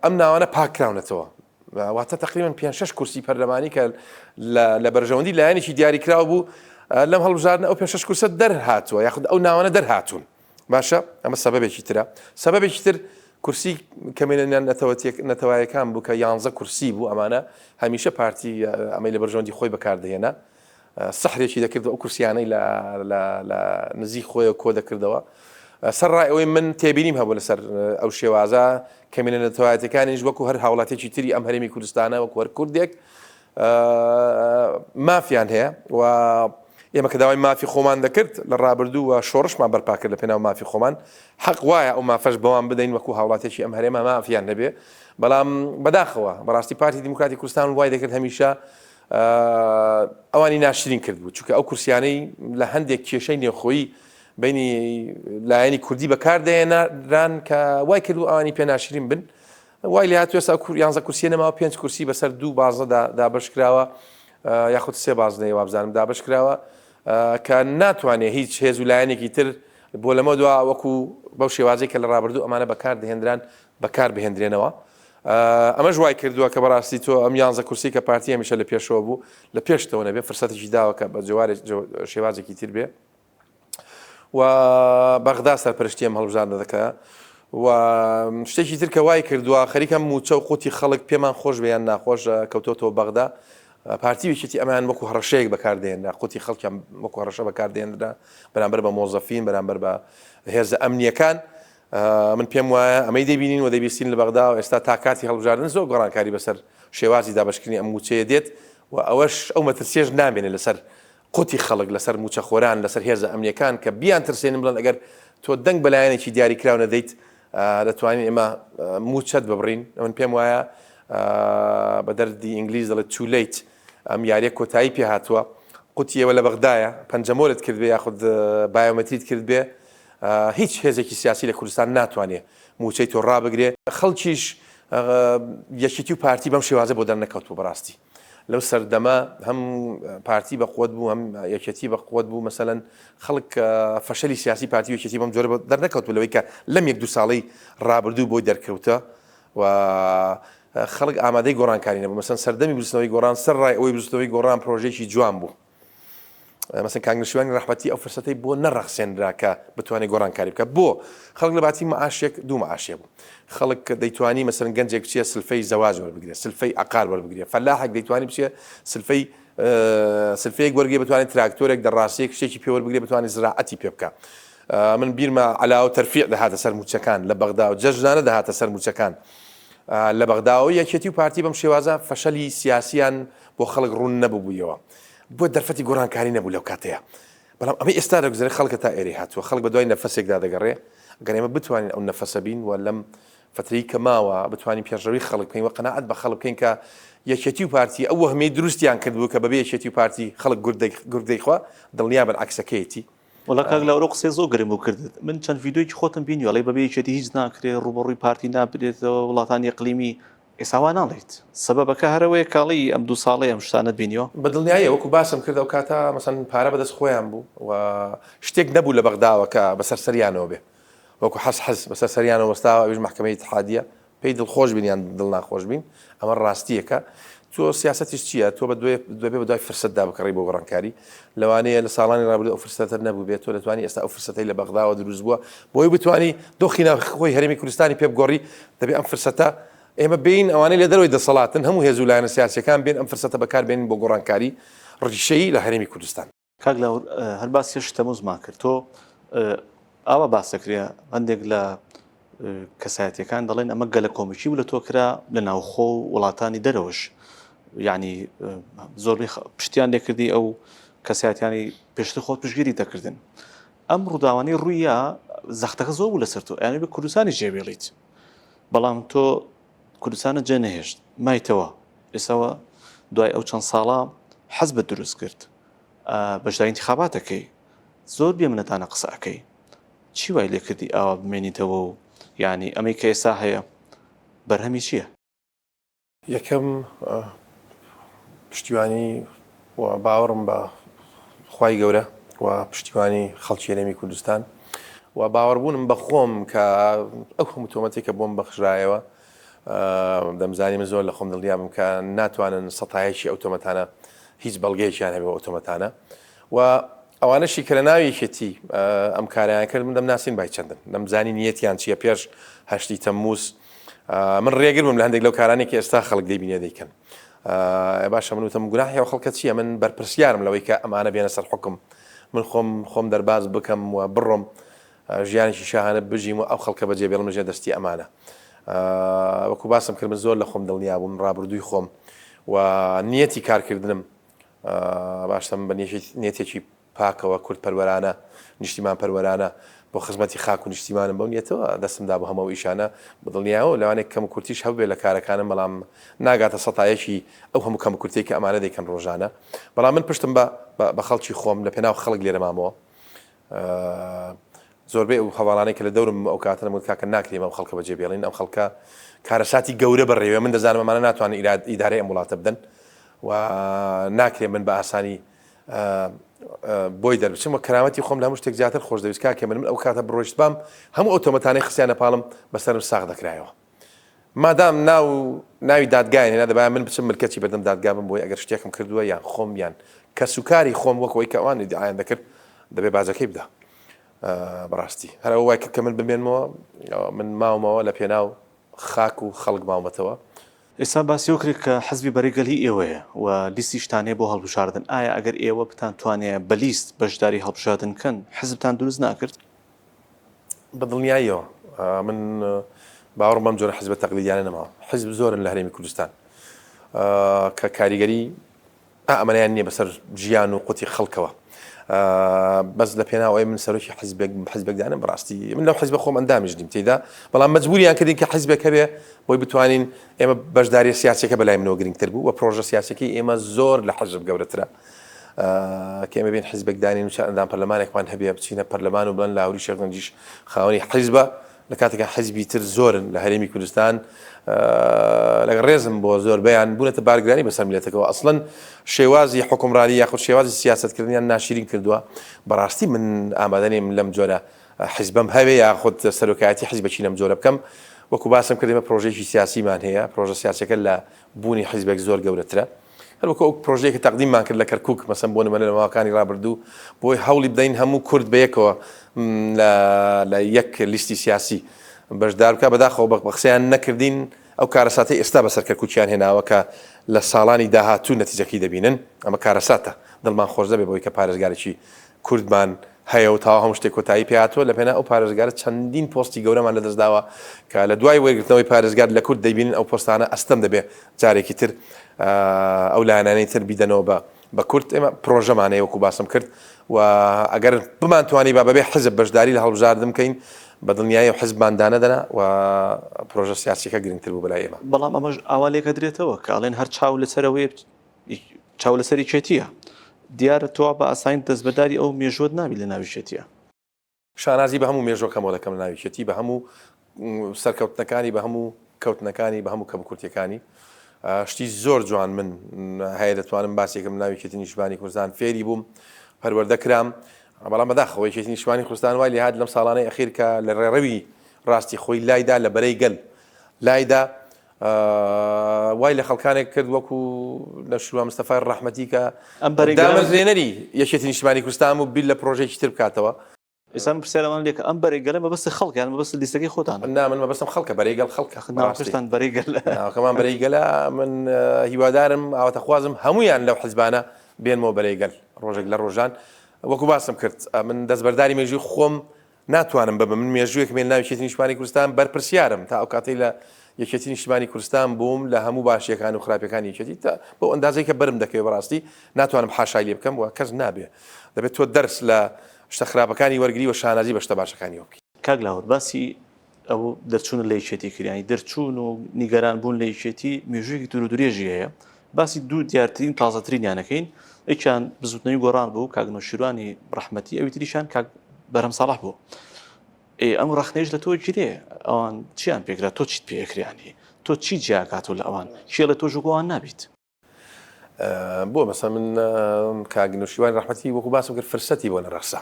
ئەم ناوانە پاکراونەتەوە واتە تقریبا 5-6 کورسی پەرلەمانی کە لە بەرژەوەندی لایەنێکی دیاریکراو بوو لەم هەڵبژاردنە ئەو 5-6 کورسە دەرهاتووە یاخود ئەو ناوانە دەرهاتوون باشە ئەمە سەبەبێکی ترە. سەبەبێکی تر کورسی کەمێنیان نەتەوایەکان بوو کە 11 کورسی بوو ئەمانە هەمیشە پارتی ئەمەی لە بەرژەوەندی خۆی بەکاردەهێنا سەحرێکی دەکرد ئەو کورسیانەی لە نزیک خۆیەوە کۆ دەکردەوە. سەرڕای ئەوەی من تێبینیم هەبوو لەسەر ئەو شێوازە کەمێنە نەتەوایەتەکانیش وەکو هەر هاوڵاتێکی تری ئەم هەرێمی کوردستانە وەکو هەر کوردێک مافیان هەیە و ئێمە کە داوای مافی خۆمان دەکرد لە ڕابردوو و شۆڕشمان بەرپا کرد لە پێناو مافی خۆمان حەق وایە ئەو مافەش بەوان بدەین وەکو هاوڵاتێکی ئەم هەرێمە مافیان نەبێ بەڵام بەداخەوە بەڕاستی پارتی دیموکراتی کوردستان وای دەکرد هەمیشە ئەوانی ناشرین کرد بوو چونکە ئەو کورسیانەی لە هەندێک کێشەی نێوخۆیی بینی لایەنی کوردی بەکاردەهێنران کە وای کردو ئەوانی پێ ناشرین بن وای لێ هاتووە 11 کورسی نەماوە 5 کورسی بەسەر 2 بازەدا دابەشکراوە یاخود 3 بازنەی وابزانم دابەشکراوە کە ناتوانێت هیچ هێز و لایەنێکی تر بۆ لەمە دوا وەکو بەو شێوازەی کە لە ڕابردوو ئەمانە بەکاردەهێنران بەکار بهێنرێنەوە. ئەمەش وای کردووە کە بەڕاستی تۆ ئەم 11 کورسی کە پارتی هەمیشە لە پێشەوە بوو لە پێشتەوە نەبێ فرسەتێکی داوە کە بە جوارێک شێوازێکی تر بێ و بەغدا سەرپەرشتی ئەم هەڵبژاردنە دەکات و شتێکی تر کە وای کردووە خەریکە موچە و قوتی خەڵک پێمان خۆش بێ یان ناخۆش کەوتۆتەوە بەغدا پارتی ویشتی ئەمان وەکو هەڕەشەیەک بەکاردێنرا قوتی خەڵکیان وەکو هەڕەشە بەکاردێنرا بەرامبەر بە مۆزەفین بەرامبەر بە هێزە ئەمنیەکان من پێم وایە ئەمەی دەبینین و دەبیستین لە بەغدا و ئێستا تا کاتی هەڵبژاردن زۆر گۆڕانکاری بەسەر شێوازی دابەشکردنی ئەم موچەیە دێت و ئەوەش ئەو مەترسیێش نامێنێت لەسەر قوتی خەڵک لەسەر موچە خۆران لەسەر هێزە ئەمنیەکان کە بیان ترسێنن بڵێن ئەگەر تۆ دەنگ بەلایەنێکی دیاریکراو نەدەیت دەتوانین ئێمە موچەت ببڕین من پێم وایە بە دەردی ئینگلیز دەڵێت too late ئەم یاریە کۆتایی پێ هاتووە قوتیەوە لە بەغدایە پەنجەمۆلت کرد بێ یاخود بایۆمەتریت کرد بێ هیچ هێزێکی سیاسی لە کوردستان ناتوانێت موچەی تۆ ڕابگرێ خەڵکیش یەکێتی و پارتی بەم شێوازە بۆ دەرنەکەوتووە بەڕاستی لەو سەردەما هەم پارتی بەقوت بوو هەم یەکێتی بەقوت بوو مەسەلەن خەڵک فەشەلی سیاسی پارتی و یەکێتی بەم جۆرە دەرنەکەوتووە لەوەی کە لەم 1-2 ساڵەی ڕابردوو بۆی دەرکەوتە و خەڵک ئامادەی گۆڕانکاری نەبوو مەسەن سەردەمی بستنەوەی گۆڕان سەر ڕای ئەوەی بستنەوەی گۆڕان پرۆژێکی جوان بوو مەسەن کانگرشوانی ڕەحمەتی ئەو فرسەتەی بۆ نەڕەخسێنرا کە بتوانێت گۆڕانکاری بکە بۆ خەڵک لە باتی مەعاشێک دوو مەعاشێ بوو خەڵک دەیتوانی مەسەن گەنجێک بچێ سلفەی زەواج وەربگرێت سلفەی عقار وەربگرێت فەلاحێک دەیتوانی بچێ سلفەیەک وەرگێ بتوانێت تراکتۆرێک دەڕاستەیەک شتێکی پێ وەربگرێت بتوانێت زراعەتی پێ بکە من بیرمە عەلاوە تەرفیع دەهاتە سەر موچەکان لە بەغدا و جەژنانە دەهاتە سەر موچەکان لە بەغداوە یەکێتی و پارتی بەم شێوازە فەشەلی سیاسیان بۆ خەڵک ڕوون نەبووبوویەوە بۆ دەرفەتی گۆڕانکاری نەبوو لەو کاتەیە بەڵام ئەمە ئێستا دەگوزارێت خەڵکە تا ئێرە هاتووە خەڵک بە دوای نەفەسێکدا دەگەڕێ ئەگەر ئێمە بتوانین ئەو نەفەسە بین و لەم فترەی کە ماوە بتوانین پێشڕەوی خەڵک بکەین و قەناعەت بە خەڵک بکەین کە یەکێتی و پارتی ئەو وەهمەی دروستیان کردبوو کە بەبێ یەکێتی و پارتی خەڵک گوردەی خوا دڵنیا بن عەکسەکەیەتی وڵا کاک لەوڕۆ قسەی زۆر گرنگ بوو کردت من چەند ڤیدۆیەکی خۆتم بینی وڵی بەبێ یەکێتی هیچ ناکرێت ڕوبەڕووی پارتی نابرێتەوە وڵاتانی ئیقلیمی ئێساوا ناڵێت سەبەبەکە هەرەوەیە کاڵی ئەم 2 ساڵەی ئەم شتانت بینیەوە بەدڵنیایە وەکو باسم کرد ئەو کاتە مەسەن پارە بەدەست خۆیان بوو و شتێک نەبوو لە بەغداوە کە بەسەر سەریانەوە بێ وەکو حەز بەسەر سەریانەوە وەستاوە ئەویش محکەمەی اتحادیە پێی دڵخۆش بینیان دڵ ناخۆش بین ئەمە ڕاستیەکە تۆ سیاسەتیش چییە تۆ بە دوێ بە دوای فرسەتدا بکڕی بۆ گۆڕانکاری لەوانەیە لە ساڵانی ڕابردوو ئەو فرسەتە نەبوو بێت تۆ دەتوانی ئێستا ئەو فرسەتەی لە بەغداوە دروست بووە بۆی بتوانی دۆخی ناوخۆی هەرێمی کوردستانی پێ بگۆڕی دەبێت ئەم فرسەتە ئێمە بین ئەوانەی لە دەروی دەسەڵاتن هەموو هێزوو لایەنە سیاسیەکان بێن ئەم فرسەتە بەکاربێنین بۆ گۆڕانکاری ڕیشەیی لە هەرێمی کوردستان کاک لەور هەر باسی شتەموزمان کرد تۆ ئاوا باسەکرێ هەندێک لە کەسایەتیەکان دەڵێن ئەمە گەلە کۆمیکی و لە تۆ کرا لە ناوخۆ وڵاتانی دەرەوەش یعنی زۆربەی پشتیان لێکردی ئەو کەسایەتیانی پێشتر خۆت پشگیری دەکردن ئەم ڕووداوانەی ڕوویە زەختەکە زۆر بوو لەسەر تۆ یعنی بە کوردستانی جێبێڵیت بەڵام تۆ کوردستانە جێ نەهێشت مایتەوە ئێساوە دوای ئەو چەند ساڵە حەزبت دروست کرد بەشداری انتخاباتەکەی زۆر بێمنەتانە قسە ئەەکەی چی وای لێ کردی ئاوا بمێنیتەوە و یعنی ئەمەی کە ئێستا هەیە بەرهەمی چییە؟ یەکەم پشتیوانی و باوەڕم بە خوای گەورە و پشتیوانی خەڵکی هەرێمی کوردستان و باوەڕبوونم بە خۆم کە ئەو هەموو تۆمەتێکە بۆم بەخشرایەوە دەمزانی من زۆر لە خۆم دڵنیابم کە ناتوانن سەتایەکی ئەو تۆمەتانە هیچ بەڵگەیەکیان هەبێ ئەو تۆمەتانە و ئەوانەشی کە لە ناوی یەکێتی ئەم کاریان کرد من دەمناسین بای چەندن دەمزانی نیەتیان چییە پێش 8 تەمموز من ڕێگرم لە هەندێک لەو کارانی کە ئێستا خەڵک دەیبینێ دەیکەن باشە من وتم گوناحی ئەو خەڵکە چییە من بەرپرسیارم لەوەی کە ئەمانە بێنە سەر حکم من خۆم دەرباز بکەم و بڕۆم ژیانێکی شاهانە بژیم و ئەو خەڵکە بەجێبێڵم ژێ دەستی ئەمانە وەکو باسم کرد من زۆر لە خۆم دڵنیا بووم ڕابردووی خۆم و نیەتی کارکردنم باشتم بە نیەتێکی پاکەوە کورد پەروەرانە نیشتیمان پەروەرانە بۆ خزمەتی خاک و نیشتیمانم بەو نیەتەوە دەستمدا بۆ هەموو ئیشانە بەدڵنیاوە لەوانێک کەم کورتیش هەبێ لە کارەکانم بەڵام ناگاتە سەتایەکی ئەو هەموو کەم کورتێکی ئەمانە دەیکەن ڕۆژانە بەڵام من پشتم بە خەڵکی خۆم لە پێناو خەڵک لێرە مامەوە زۆربەی ئەو هەواڵانەی کە لە دەورم ئەو کاتە نەموت کاکە ناکرێم ئەم خەڵکە بەجێبێڵین ئەم خەڵکە کارەساتی گەورە بەڕێوە من دەزانم ئەمانە ناتوانن ئیدارەی ئەم وڵاتە بدەن و ناکرێم من بە ئاسانی بۆی دەربچم و کەرامەتی خۆم لە هەموو شتێک زیاتر خۆش دەویست کاکە من ئەو کاتە بڕۆیشت بام هەموو ئۆتۆمەتانەی خستیانە پاڵم بەسەرم ساغ دەکرایەوە مادام ناوی دادگایە نەدەبایە من بچم ملکەتی بەردەم دادگا بم بۆی ئەگەر شتێکم کردووە یان خۆم یان کە سوکاری خۆم وەکەوەی کە ئەوان ئایان دەکرد دەبێ بازەکەی بدا بەڕاستی هەر ئەو وای کرد کە من بمێنمەوە من ماومەوە لە پێناو خاک و خەڵک ماومەتەوە ئێستا باسیەوە کرد کە حەزبی بەرەگەلی ئێوەیە و لیستی شتانەیە بۆ هەڵبژاردن ئایا ئەگەر ئێوە بتان توانێت بە لیست بەشداری هەڵبژاردن کەن حەزبتان دروست ناکرد بەدڵنیاییەوە من باوەڕم بەم جۆرە حەزبە تەقلیدیانە نەماوە حەزب زۆرن لە هەرێمی کوردستان کە کاریگەری ئەمەیان نییە بەسەر ژیان و قوتی خەڵکەوە بەس لە پێناوەی من سەرۆکی حیزبێکدانم بەڕاستی من لەو حیزبە خۆم ئەندامیش دیم تێدا بەڵام مەجبوریان کردین کە حیزبێک هەبێ بۆی بتوانین ئێمە بەشداری سیاسەکە بەلای منەوە گرنگتر بوو و پرۆژە سیاسەکەی ئێمە زۆر لە حیزب گەورەترە کە ئێمە بین حیزبێکدانین و ئەندام پەرلەمانێکمان هەبێ بچینە پەرلەمان و بڵێن لاوری شێخ خاوەنی حیزبە لە کاتێکە حیزبی تر زۆرن لە هەرێمی کوردستان لەگەڵ ڕێزم بۆ زۆربەیان بوونەتە بارگرانی بەسەر میلەتەکەەوە ئەسڵەن شێوازی حکومڕانی یاخود شێوازی سیاستکردنیان ناشرین کردووە بەڕاستی من ئامادەنیم لەم جۆرە حیزبم هەوێ یاخود سەرۆکایەتی حیزبێکی لەم جۆرە بکەم وەکو باسم کردێمە پرۆژێکی سیاسیمان هەیە پرۆژە سیاسەکە لە بوونی حیزبێک زۆر گەورەترە هەروەکو ئەو پرۆژەیەکە تەقدیممان کرد لە کەرکووک مەسەن بۆ نمونە لە ماوەکانی ڕابردوو بۆی هەوڵی بدەین هەموو کورد بەیەکەوە لە یەک لیستی سیاسی بەشدار بکە بەداخەوە بە قسەیان نەکردین ئەو کارەساتی ئێستا بەسەر کەرکووکیان هێناوە کە لە ساڵانی داهاتوو نەتیجەکەی دەبینن ئەمە کارەساتە دڵمان خۆش دەبێت بۆی کە پارێزگارێکی کوردمان هەیە و تاوا هەموو شتێک کۆتایی پێهاتووە لە پێنا ئەو پارێزگارە چەندین پۆستی گەورەمان لەدەستداوە کە لە دوای وەرگرتنەوەی پارێزگار لە کورد دەبینن ئەو پۆستانە ئەستەم دەبێت جارێکی تر ئەو لایەنانەی تر بیدەنەوە بە کورد ئێمە پرۆژەمانەیە وەکو باسم کرد و ئەگەر بمانتوانی با بەبێ حزب بەشداری لە هەڵبژاردن بکەین بە دڵنیایی و حزبمان دانەدەنا و پرۆژە سیاسیەکە گرنگتر بوو بەلای ئێمە بەڵام ئەمەش ئاوالێکە درێتەوە کە ئەڵێن هەر چاو لەسەرەوەی چاو لەسەری چێتیە دیارە تۆ بە ئاساین دەستبەداری ئەو مێژوت نابی لە ناوی چێتیە شانازی بە هەموو مێژۆکەمەوە دەکەم لە ناوی چێتی بە هەموو سەرکەوتنەکانی بە هەموو کەوتنەکانی بە هەموو کەمکورتیەکانی شتی زۆر جوان من هەیە دەتوانم باسێکم ناوی چێتی نیشتیمانی کوردستان فێری بووم پەروەردەکرام بەڵام بەداخەوەی چێتی نیشتیمانی کوردستان وای لێهات لەم ساڵانەی ئەخیر کە لە ڕێڕەوی ڕاستی خۆی لایدا لە بەرەی گەل لایدا وای لە خەڵکانێک کرد وەکو لە شووە مستەفای ڕەحمەتی کە دامەزرێنەری یەکێتی نیشتیمانی کوردستان و بیل لە پرۆژێکی تر بکاتەوە ئێستا پرسیارەوان لێکە ئەم بەرەیگەلە مەبەستی خەڵکیان مەبەستی لیستەکەی خۆتان من مەبەستم خەڵکە بەرەیگەڵ خەڵکە ناوخشتان بەرەیگەل کەمان بەرەیگەلە من هیوادارم ئاواتەخوازم هەمویان لەو حیزبانە بێنمەوە بەرەیگەل ڕۆژێک لە ڕۆژان وەکو باسم کرد من دەستبەرداری مێژووی خۆم ناتوانم ببم من مێژوویەک مێن ناوی یەکێتی نیشتیمانی کوردستان بەرپرسیارم تا ئەو کاتەی لە یەکێتی نیشتیمانی کوردستان بووم لە هەموو باشیەکان و خراپەکانی یەکێتی تا بۆ ئەندازەی کە برم دەکەوێت بەڕاستی ناتوانم حاشای لێ بکەم و کەس نابێ دەبێت تۆ دەرس لە شتە خراپەکانی وەرگری و شانازی بە شتە باشەکانی وەکی کاک لاوت باسی ئەو دەرچوونە لە یەکێتی کردیانی دەرچوون و نیگەران بوون لە یەکێتی مێژوویەکی دوور و درێژی هەیە باسی دوو دیارترین تازەترینیانەکەین ئەیان بزوتنەوەی گۆڕان بوو کاک نەوشیروانی ڕەحمەتی ئەوی تریشان کاک بەرهەم ساڵح بوو ئەم ڕەخنەیەش لە تۆ گیرێ ئەوان چیان پێکرا تۆ چیت پێکریانی تۆ چی جیاکاتۆ لە ئەوان چیە لە تۆ ژوگۆوان نابیت بۆ مەسا من کاک نەوشیروانی ڕەحمەتی وەکو باسم کرد فرسەتی بۆ لە ڕەخسا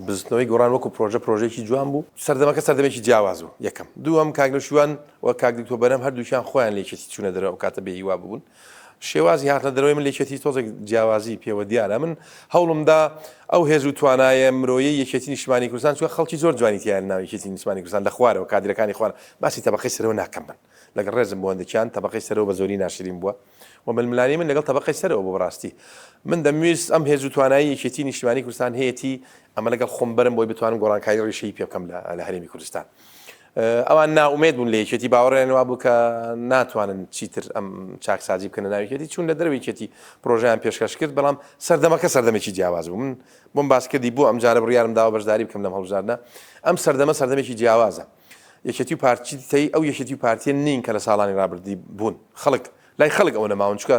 بزنەوەی گۆڕان وەکو پرۆژەیەکی جوان بوو سەردەمەکە سەردەمێکی جیاواز بوو یەکەم دووەم کاک نەوشیروان و کاک دکتۆر بەرهەم هەردووکیان خۆیان لە یەکێتی چوونە دەرەوە کاتە بێهیوا بوون شێوازی هاتنە دەرەوەی من لە یەکێتی تۆزێک جیاوازی پێوە دیارە من هەوڵمدا ئەو هێز و توانایە مرۆیی یەکێتی نیشتیمانی کوردستان چوە خەڵکی زۆر جوانی تیان ناوی یەکێتی نیشتیمانی کوردستان لە خوارەوە کادرەکانی خوار باسی تەبەقەی سەرەوە ناکەم من لەگەڵ ڕێزم بۆ هەندێکیان تەبەقەی سەرەوە بە زۆری ناشرین بووە و ململانی من لەگەڵ تەبەقەی سەرەوە بۆ بەڕاستی من دەمویست ئەم هێز و توانایی یەکێتی نیشتیمانی کوردستان هەیەی ئەمە لەگەڵ خۆم بەرم بۆی بتوانم گۆڕانکاری ڕێشەی پێ بکەم لە هەرێمی کوردستان ئەوان ناومێد بوون لە یەکێتی باوەڕێنەوە بوو کە ناتوانن چیتر ئەم چاکسازی بکەنە ناوی یەکێتی چون لە دەرەوەی یەکێتی پرۆژەیان پێشکەش کرد بەڵام سەردەمەکە سەردەمێکی جیاواز بوو من بۆم باس کردی بوو ئەم جارە بڕیارم داوە بەشداری بکەم لەم هەڵبژاردنە ئەم سەردەمێکی جیاوازە یەکێتی و پارتی ئەو یەکێتی و پارتیە نین کە لە ساڵانی ڕابردی بوون خەڵک لای خەڵک ئەوە نەماون چکە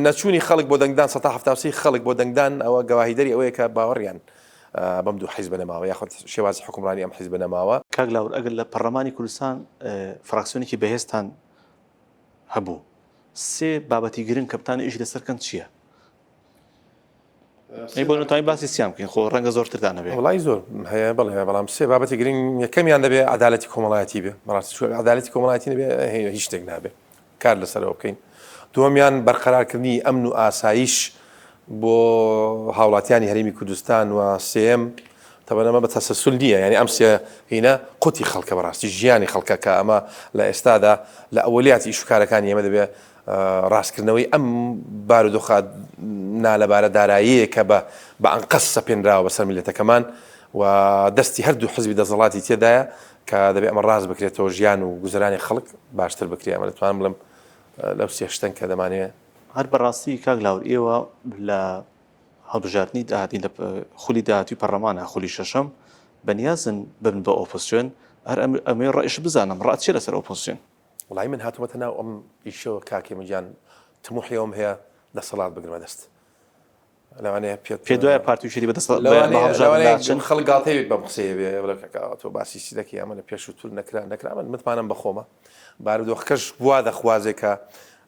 نەچوونی خەڵک بۆ دەنگدان 1970 خەڵک بۆ دەنگدان ئەوە گەواهیدەری ئەوەیە کە باوەڕیان بەم دوو حیزب نەماوە یاخود شێوازی حکومڕانی ئەم حیزب نەماوە کاک لاور ئەگەر لە پەرلەمانی کوردستان فراکسیۆنێکی بەهێزتان هەبوو سێ بابەتی گرنگ کە بتانە ئیش لەسەرکەن چییە؟ ئەی بۆ نوتانی باسی سیام بکەین خۆ ڕەنگە زۆرتردان هەبێت وڵای زۆر هەیە بەڵێ بەڵام سێ بابەتی گرنگ یەکەمیان دەبێ عەدالەتی کۆمەڵایەتی بێ بەڕاستی عەدالەتی کۆمەڵایەتی نەبێ هیچ شتێک نابێ کار لەسەرەوە بکەین دووەمیان بەرقەرارکردنی ئەمن و ئاسایش بۆ هاوڵاتیانی هەرێمی کوردستان و سێم تەبەنەمە بە تەسەسول نییە یعنی ئەم سێ هینە قوتی خەڵکە بەڕاستی ژیانی خەڵکە کە ئەمە لە ئێستادا لە ئەوەلیاتی ئیشوکارەکانی ئێمە دەبێ ڕاستکردنەوەی ئەم بارودۆخە نالەبارە داراییە کە بە ئەنقەس سەپێنراوە بەسەر میلەتەکەمان و دەستی هەردوو حزبی دەسەڵاتی تێدایە کە دەبێت ئەمە ڕاست بکرێتەوە ژیان و گوزەرانی خەڵک باشتر بکرێ ئەمە دەتوانم بڵێم لەو سێ شتەن کە دەمانێت هەر بەڕاستی کاک لاور ئێوە لە هەڵبژاردننی داهاتی لە خولی داهاتوی پەرلەمانە خولی شەشەم بەنیازن بن بە ئۆپۆزیسیۆن هەر ئەمێ ڕائش بزانم ڕات چێ لەسەر ئۆپۆزیسیۆن وڵای من هاتووەتە ناو ئەم ئیشەوە کاکێمەجان تموحیەوەم هەیە دەسەڵات بگرمە دەست لەوانەیە پێ دوایە پارتیشری بەدەست خەڵک گاڵتەیەوێت بەم قسەیە بێ تۆ باسی سیدەکی ئەمە لە پێش و تول نەکرا من متمانم بەخۆمە بارودۆخەکەش وا دەخوازێک کە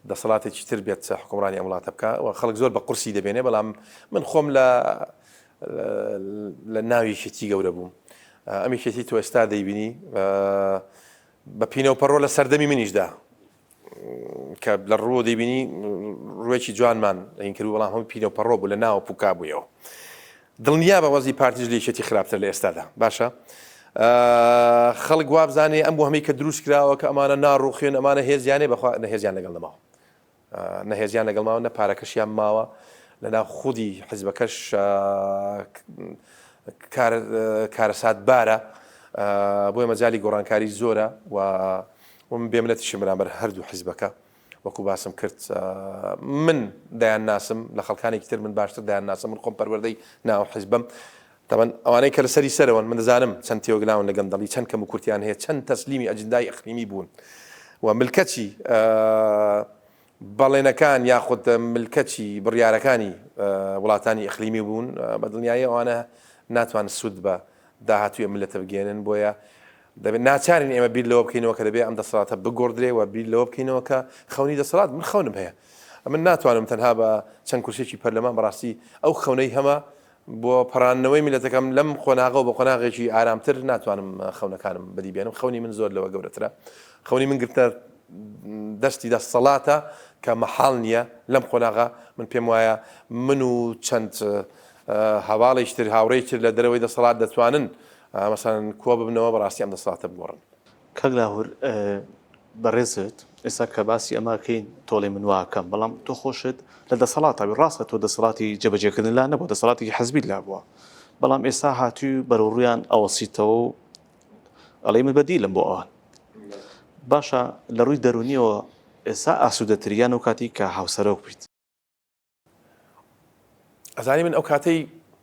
دەسەڵاتێکی تر بێت حکومڕانی ئەم وڵاتە بکە و خەڵک زۆر بە قورسی دەبێنێ بەڵام من خۆم لە ناویشێتی گەورە بووم ئەمیشێتی تۆ ئێستا دەیبینی بە پینە و پەڕۆ لە سەردەمی منیشدا کە لە ڕوو دەیبینی ڕوێکی جوانمان ئەین کرد بەڵام هەموو پینە و پەڕۆ بوو لە ناوە پوکا بوویەوە دڵنیا بە وەزی پارتیش لێشێتی خراپتر لە ئێستادا باشە خەڵک وابزانێ ئەم بۆ هەمەی کە دروست کراوە کە ئەمانە ناڕوخێن ئەمانە هێزیانێ بەخوا نەهێزیان لەگەڵ نەماوە نەهێزیان لەگەڵ ماوە نە پارەکەشیان ماوە لەناو خودی حیزبەکەش کارەسات بارە بۆیە مەجای گۆڕانکاری زۆرە و من بێمنەتیشم بەرامبەر هەردوو حیزبەکە وەکو باسم کرد من دایان ناسم لە خەڵکانێکی تر من باشتر دایان ناسم من خۆم پەروەردەی ناو حیزبم تەبەن ئەوانەی کە لەسەری سەرەوەن من دەزانم چەند تێوەگلاون لە گەندەڵی چەند کەم و کورتیان هەیە چەند تەسلیمی ئەجندای ئەقلیمی بوون و ملکەچی بەڵێنەکان یاخود ملکەچی بڕیارەکانی وڵاتانی ئەقلیمی بوون بە دڵنیایی ئەوانە ناتوان سوود بە داهاتوی ملەتە بگێنن بۆیە دەبێت ناچارین ئێمە بیر لەوە بکەینەوە کە دەبێت ئەم دەسەڵاتە بگۆڕدرێ و بیر لەوە بکەینەوە کە خەونی دەسەڵات من خەونم هەیە من ناتوانم تەنها بە چەند کورسێکی پەرلەمان بەڕاستی ئەو خەونەی هەمە بۆ پەڕاندنەوەی میلەتەکەم لەم خۆناغە و بە قۆناغێکی ئارامتر ناتوانم خەونەکانم بەدی بێنم خەونی من زۆر لەوە گەورەترە خەونی من گرتە دەستی دەسەڵاتە کە مەحاڵ نییە لەم خۆناغا من پێم وایە من و چەند هەواڵێکتر هاوڕێکتر لە دەرەوەی دەسەڵات دەتوانن مەسەڵەن کۆ ببنەوە بەڕاستی ئەم دەسەڵاتە بگۆڕن کەک لاهور بەڕێزت ئێستا کە باسی ئەماکەین تۆڵێ من واکەم بەڵام تۆ خۆشت لە دەسەڵاتاوی ڕاستە تۆ دەسەڵاتی جێبەجێکردن لا نەبوو دەسەڵاتی حەزبیت لا بووە بەڵام ئێستا هاتووی بەرەوڕویان ئەوەسیتەوە و ئەڵێ من بەدیلم بۆ ئەوان باشە لە ڕووی دەرونیەوە ئێستا ئاسوودەتریان و کاتی کە هاوسەرۆک بیت ئەزانی من ئەو کاتەی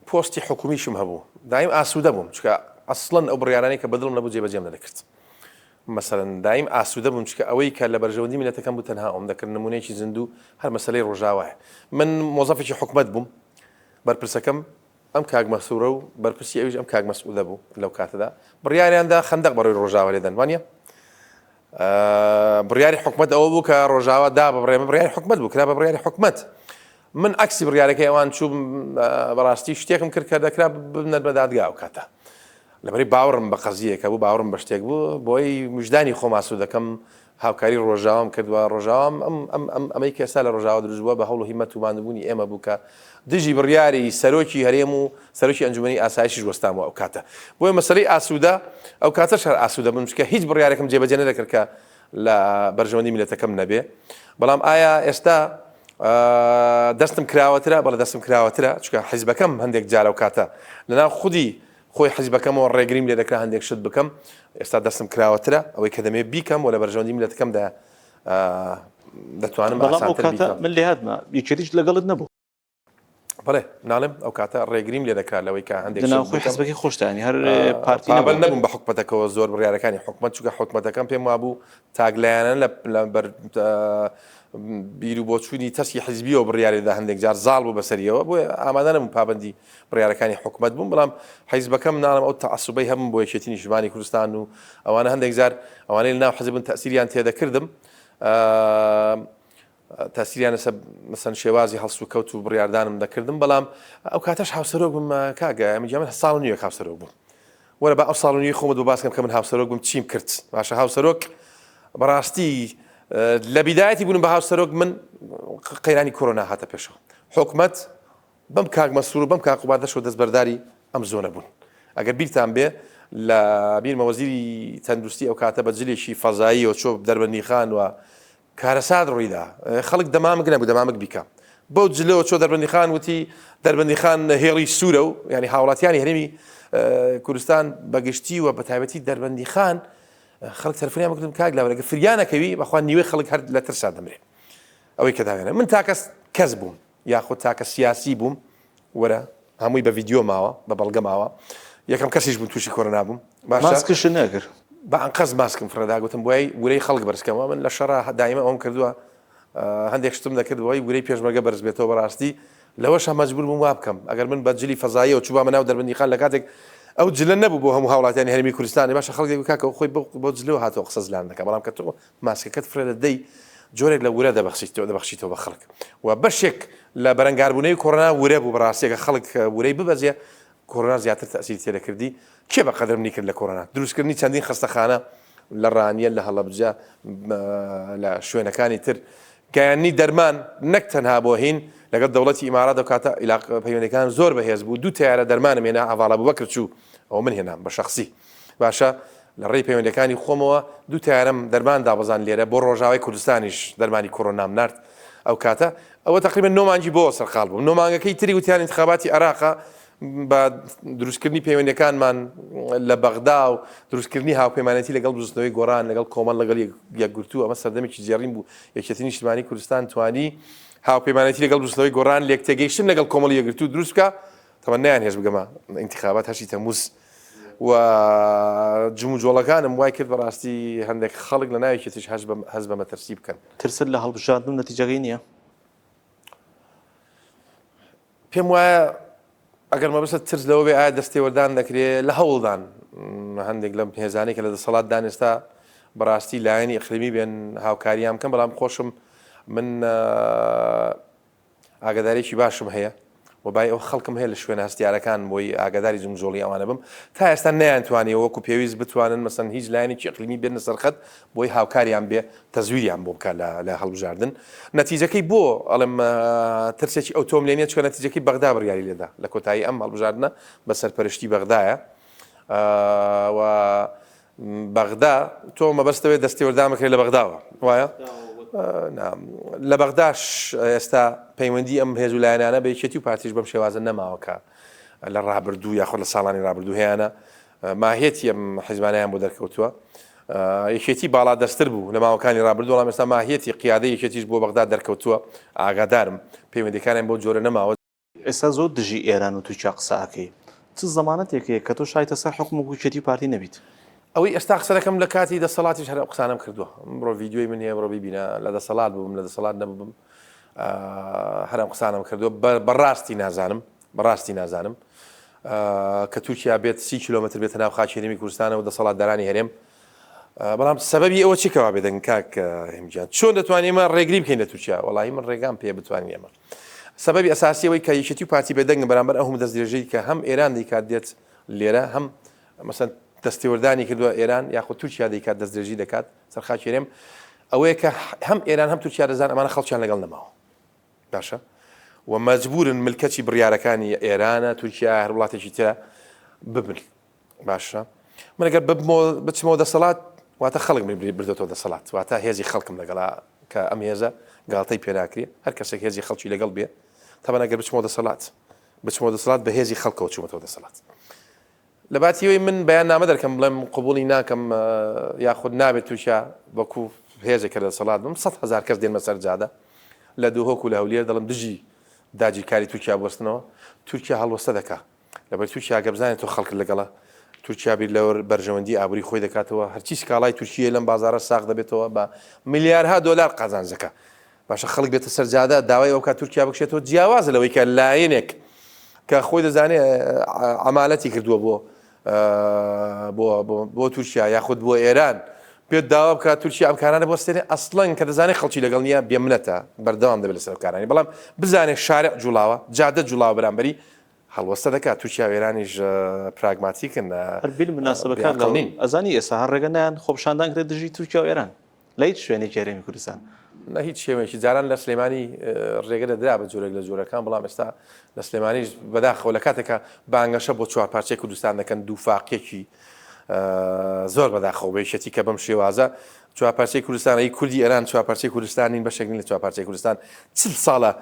پۆستی حکومیشم هەبوو دایم ئاسوودە بووم چکە ئەسڵەن ئەو بڕیارانەی کە بەدڵم نەبوو جێبەجێم نەدەکرد مەسەڵەن دایم ئاسوودە بووم چکە ئەوەی کە لە بەرژەوەندی میلەتەکەم بوو تەنها ئەوم دەکرد نمونەیەکی زیندوو هەر مەسەلەی ڕۆژاوایە من مۆزەفێکی حکومەت بووم بەرپرسەکەم ئەم کاک مەسوورە و بەرپرسی ئەویش ئەم کاک مەسئولە بوو لەو کاتەدا بڕیاریاندا خەندەق بەڕۆی ڕۆژاوە لێدەن وانە بڕیاری حکومەت ئەوە بوو کە ڕۆژاوە دا بەڕێمە بڕیاری حکومەت بوو کرا بە بڕیاری حکومەت من ئەکسی بڕیارەکەی ئەوان چوو بەڕاستی شتێکم کرد کە دەکرا بنەر بە دادگا و کاتە لەبەری باوەڕم بە قەزیەکە بوو باوەڕم بە شتێک بوو بۆی وجدانی خۆم ئاسوودە دەکەم هاوکاری ڕۆژاوام کردووە ڕۆژاوام ئەمەی کە ئێستا لە ڕۆژاوە دروست بووە بە هەوڵ و هیمەت و ماندبوونی ئێمە بوو کە دژی بڕیاری سەرۆکی هەرێم و سەرۆکی ئەنجومەنی ئاسایشیش وەستامەوە ئەو کاتە بۆیە مەسەلەی ئاسوودە ئەو کاتەش هەر ئاسوودە بووم چکە هیچ بڕیارێکم جێبەجێ نەدەکرد کە لە بەرژەوەندی میلەتەکەم نەبێ بەڵام ئایا ئێستا دەستم کراوەترە بەڵە دەستم کراوەترە چکە حیزبەکەم هەندێک جارە و کاتە لەناو خودی خۆی حیزبەکەمەوە ڕێگریم لێ دەکرا هەندێک شت بکەم ئێستا دەستم کراوەترە ئەوەی کە دەمێ بیکەم و لە بەرژەوەندی میلەتەکەمدا دەتوانم ئاسانتر بیکەم من لێ هاتمە یەکێتیش لەگەڵت نەبوو بەڵێ ناڵێم ئەو کاتە ڕێگریم لێ دەکرا لەوەی کە هەندێک خۆی حیزبەکەی خۆشتانی هەر پارتی نەبن نەبووم بە حکومەتەکەەوە زۆر بڕیارەکانی حکومەت چووکە حکومەتەکەم پێم وابوو تاگلایانە لە بیر و بۆچوونی تەسکی حیزبیەوە بڕیارێدا هەندێک جار زاڵ بوو بەسەریەوە بۆیە ئامادە نەبووم پابەندی بڕیارەکانی حکومەت بووم بەڵام حیزبەکەم ناڵم ئەو تەعەسوبەی هەبووم بۆ یەکێتی نیشتمانی کوردستان و ئەوانە هەندێک جار ئەوانەی لەناو حیزبن تەسیریان تێدەکردم تاسیریانە مەسەن شێوازی هەڵسو و کەوت و بڕیاردانم دەکردم بەڵام ئەو کاتەش هاوسەرۆک بووم کاگە ئەمەجیامە ساڵ نیوە هاوسەرۆک بووم وەرە بە ئەو ساڵ نیوە خۆمە دوو باسکەم کە من هاوسەرۆک بووم چیم کرد باشە هاوسەرۆک بەڕاستی لە بیدایەتی بوون بە هاوسەرۆک من قەیرانی کۆرۆنا هاتە پێشەوە حکومەت بەم کاک مەسوور و بەم کاک قوبادەشەوە دەستبەرداری ئەم زۆنە بوون ئەگەر بیرتان بێ لە بیرمە وەزیری تەندروستی ئەو کاتە بە جلێکی فەزاییەوە چۆ دەربەندی خان و کارەسات ڕوویدا خەڵک دەمامک نەبوو دەمامک بیکە بەو جلەوە چۆ دەربەندی خان وتی دەربەندی خان هێڵی سوورە و ینی هاوڵاتیانی هەرێمی کوردستان بەگشتی و بە تایبەتی دەربەندی خان خەڵک تەلەفۆنیان بکردم کاک لاوەرەگە فریانەکەوی بەخوا نیوەی خەڵک هەر لە ترسا دەمرێ ئەوەی کە داوێنە من تاکە کەس بووم یاخۆ تاکە سیاسی بووم وەرە هەمووی بە ڤیددیۆ ماوە بە بەڵگە ماوە یەکەم کەسیش بوو تووشی کۆرۆنا بووم ماسکش نەکرد بە ئەنقەز ماسکم فرەدا گوتم بۆی ورەی خەڵک بەرزکەمەوە من لە شەڕ دایمە ئەوم کردووە هەندێک شتم دەکردەوەی ورەی پێشمەرگە بەرز بێتەوە بەڕاستی لەوەش مەجبور بووم وا بکەم ئەگەر من بە جلی فەزاییەوە چوبا مناو دەربەندی خان لە کاتێک ئەو جلە نەبوو بۆ هەموو هاوڵاتیانی هەرمی کوردستانی باشە خەڵکی کاکە خۆی بۆ جلەوە هاتەوە قسە زلان دەکە بەڵام کە تۆ ماسکەکەت فرە لە دەی جۆرێک لە ورە دەبەخشیتەوە بە خەڵک و بەشێک لە بەرەنگاربوونەی کۆڕۆنا ورە بوو بەڕاستیەکە خەڵک ورەی ببەزێ کۆڕۆنا زیاتر تەسیری تێدەکردی کێ بە قەدرمنی کرد لە کۆڕۆنا دروستکردنی چەندین خستەخانە لە ڕانیە لە هەڵەبجە لە شوێنەکانی تر گایانی دەرمان نەک تەنها بۆ هین لەگەڵ دەوڵەتی ئیمارات و کاتە پەیوەندەکان زۆر بەهێز بوو 2 تیارە دەرمانم هێنا ئاڤاڵە بووبەکر چوو ئەو من هێنام بە شخصی باشە لە ڕێی پەیوەندەکانی خۆمەوە 2 تیارم دەرمان دابەزان لێرە بۆ ڕۆژاوای کوردستانیش دەرمانی کۆڕۆنام نرد ئەو کاتە ئەوە تقریبا 9 مانگی بۆ سەرقال بوو 9 مانگەکەی تری وتیان انتخاباتی عێراقا بە دروستکردنی پەیوەندەکانمان لە بەغدا و دروستکردنی هاوپەیمانەتی لەگەڵ دروستنەوەی گۆڕان لەگەڵ کۆمەڵ لەگەڵ یەکگرتو ئەمە سەردەمێکی جێڕین بوو یەکێتنی نیشتیمانی کوردستان توانی هاوپەیمانەتی لەگەڵ دروستنەوەی گۆڕان لێکتێگەیشتن لەگەڵ کۆمەڵ یەکگرتو دروست بکە تەمەن نیان هێز بگەمە انتخابات 8 تەمووز و جموجۆڵەکانم وای کرد بەڕاستی هەندێک خەڵک لە ناوێکێتیش هەز بە مەترسی بکەن ترسل لە هەڵبژاردن نەتیجەکەی نییە پێم وایە ئەگەر مەبەستە ترس لەوە بێ ئایا دەستێوەردان دەکرێت لە هەوڵدان هەندێک لەم هێزانەی کە لە دەسەڵات دانێستا بەڕاستی لایەنی ئیقلیمی بێن هاوکاریان بکەم بەڵام خۆشم من ئاگادارێکی باشم هەیە و بای ئەو خەڵکم هەیە لە شوێنە هەستیارەکان بۆی ئاگاداری جمجۆڵی ئەوانە بم تا ئێستا نەیانتوانی وەکو پێویست بتوانن مەسەن هیچ لایەنێکی ئیقلیمی بێنە سەرخەت بۆی هاوکاریان بێ تەزویریان بۆ بکات لە هەڵبژاردن نەتیجەکەی بۆ ئەڵم ترسێکی ئۆتۆملێنیە چکە نەتیجەکەی بەغدا بڕیاری لێدا لە کۆتایی ئەم هەڵبژاردنە بە سەرپەرشتی بەغدایە و بەغدا تۆ مەبەستەوێت دەستێوەردان بکرێت لە بەغداوە وایە لە بەغداش ئێستا پەیوەندی ئەم هێز و لایەنانە بە یەکێتی و پارتیش بەم شێوازە نەماوەکە لە ڕابردوو یاخۆ لە ساڵانی ڕابردوو هەیەە ماهێتی ئەم حیزبانیان بۆ دەرکەوتووە یەکێتی باڵا دەستر بوو لە ماوەکانی ڕابردوو وەڵام ئێستا ماهێتی قیادەی یەکێتیش بۆ بەغدا دەرکەوتووە ئاگادارم پەیوەندیەکانیان بۆ جۆرە نەماوە ئێستا زۆر دژی ئێران و تووچیا قسەکەی چ زەمانەتێکەیە کە تۆ شایتە سەر حکم و گوچێتی پارتی نەبیت ئەوەی ئێستا قسە دەکەم لە کاتی دەسەڵاتیش هەر قسانم کردووە بڕۆ ڤیددیۆی من هەیە بڕۆ بیبینە لە دەسەڵات بووم لە دەسەڵات نەبووم هەرم قسانم کردووە بەڕاستی نازانم کە تورکیا بێت 30 کیلۆمتر بێتە ناو خاکی هەرێمی کوردستانە و دەسەڵات دەرانی هەرێم بەڵام سەبەبی ئەوە چیکەوا بێدەنگ کاک هێمجان چۆن دەتوانین ئێمە ڕێگری بکەین لە تورکیا وەڵاهی من ڕێگام پێ بتوانین ئێمە سەبەبی ئەساسی ئەوەی کە یەکێتی و پارتی بێدەنگ بەرامبەر ئەو هەموو دەستدرێژەی کە هەم ئێران دەیکات دێت لێرە هەم مەسەن دەستێوەردانی کردووە ئێران یاخۆ تورکیا دەیکات دەستدرێژی دەکات سەرخاکی هەرێم ئەوەیە کە هەم ئێران هەم تورکیا دەزان ئەمانە خەڵکیان لەگەڵ نەماوە باشە و مەجبورن ملکەتی بڕیارەکانی ئێرانە تورکیا هەر وڵاتێکی ترە ببن باشە من ئەگەر بچمەوە دەسەڵات واتە خەڵک بردێتەوە دەسەڵات واتە هێزی خەڵکم لەگەڵا کە ئەم هێزە گاڵتەی پێناکرێ هەر کەسێک هێزی خەڵکی لەگەڵ بێ تەبەن ئەگەر بچمەوە دەسەڵات بە هێزی خەڵکەوە چوومەتەوە دەسەڵات لە باتیەوەی من بەیان نامە دەکەم بڵێم قبوڵی ناکەم یاخود نابێت تووشیا وەکو هێزێکە لە دەسەڵات بم 100,000 کەس دێنمە سەر جادە لە دووهۆک و لە هەولێر دەڵم دژی داگیرکاری تورکیا بوەستنەوە تورکیا هەڵوەستە دەکا لەبەر تورکیا گە بزانێت تۆ خەڵک لەگەڵە تورکیا بیر لەوە بەرژەوەندی ئابووری خۆی دەکاتەوە هەرچی سکاڵای تورکیە لەم بازارە ساغ دەبێتەوە بە ملیارها دۆلار قازانجەکە باشە خەڵک بێتە سەرجادە داوای ئەو کات تورکیا بکشێتەوە جیاوازە لەوەی کە لایەنێک کە خۆی دەزانێت عەمالەتی کردووە بۆ تورکیا یاخود بۆ ئێران پێت داوا بکات تورکیا ئەم کارانە بوەستێنێ ئەسڵەن کە دەزانێت خەڵکی لەگەڵ نییە بێمنەتە بەردەوام دەبێت لەسەر کارانی بەڵام بزانێت شارع جوڵاوە جادە جوڵاوە بەرامبەری هەڵوەستە دەکات تورکیا و ئێرانیش پراگماتیکن هەربیل مناسبەکان ئەزانی ئێستا هەر ڕێگەنیان خۆپشاندان کرێت دژی تورکیا و ئێران لە هیچ شوێنێکی هەرێمی کوردستان نە هیچ شێوەیەکی جاران لە سلێمانی ڕێگە دەدرا بە جۆرێک لە جۆرەکان بەڵام ئێستا لە سلێمانیش بەداخەوە لە کاتێکە بانگەشە بۆ 4 پارچەی کوردستان دەکەن دوو فاقێکی زۆر بەداخەوە بێشەتی کە بەم شێوازە 4 پارچەی کوردستانی کوردی ئێران 4 پارچەی کوردستانین بەشێکن لە 4 پارچەی کوردستان 40 ساڵە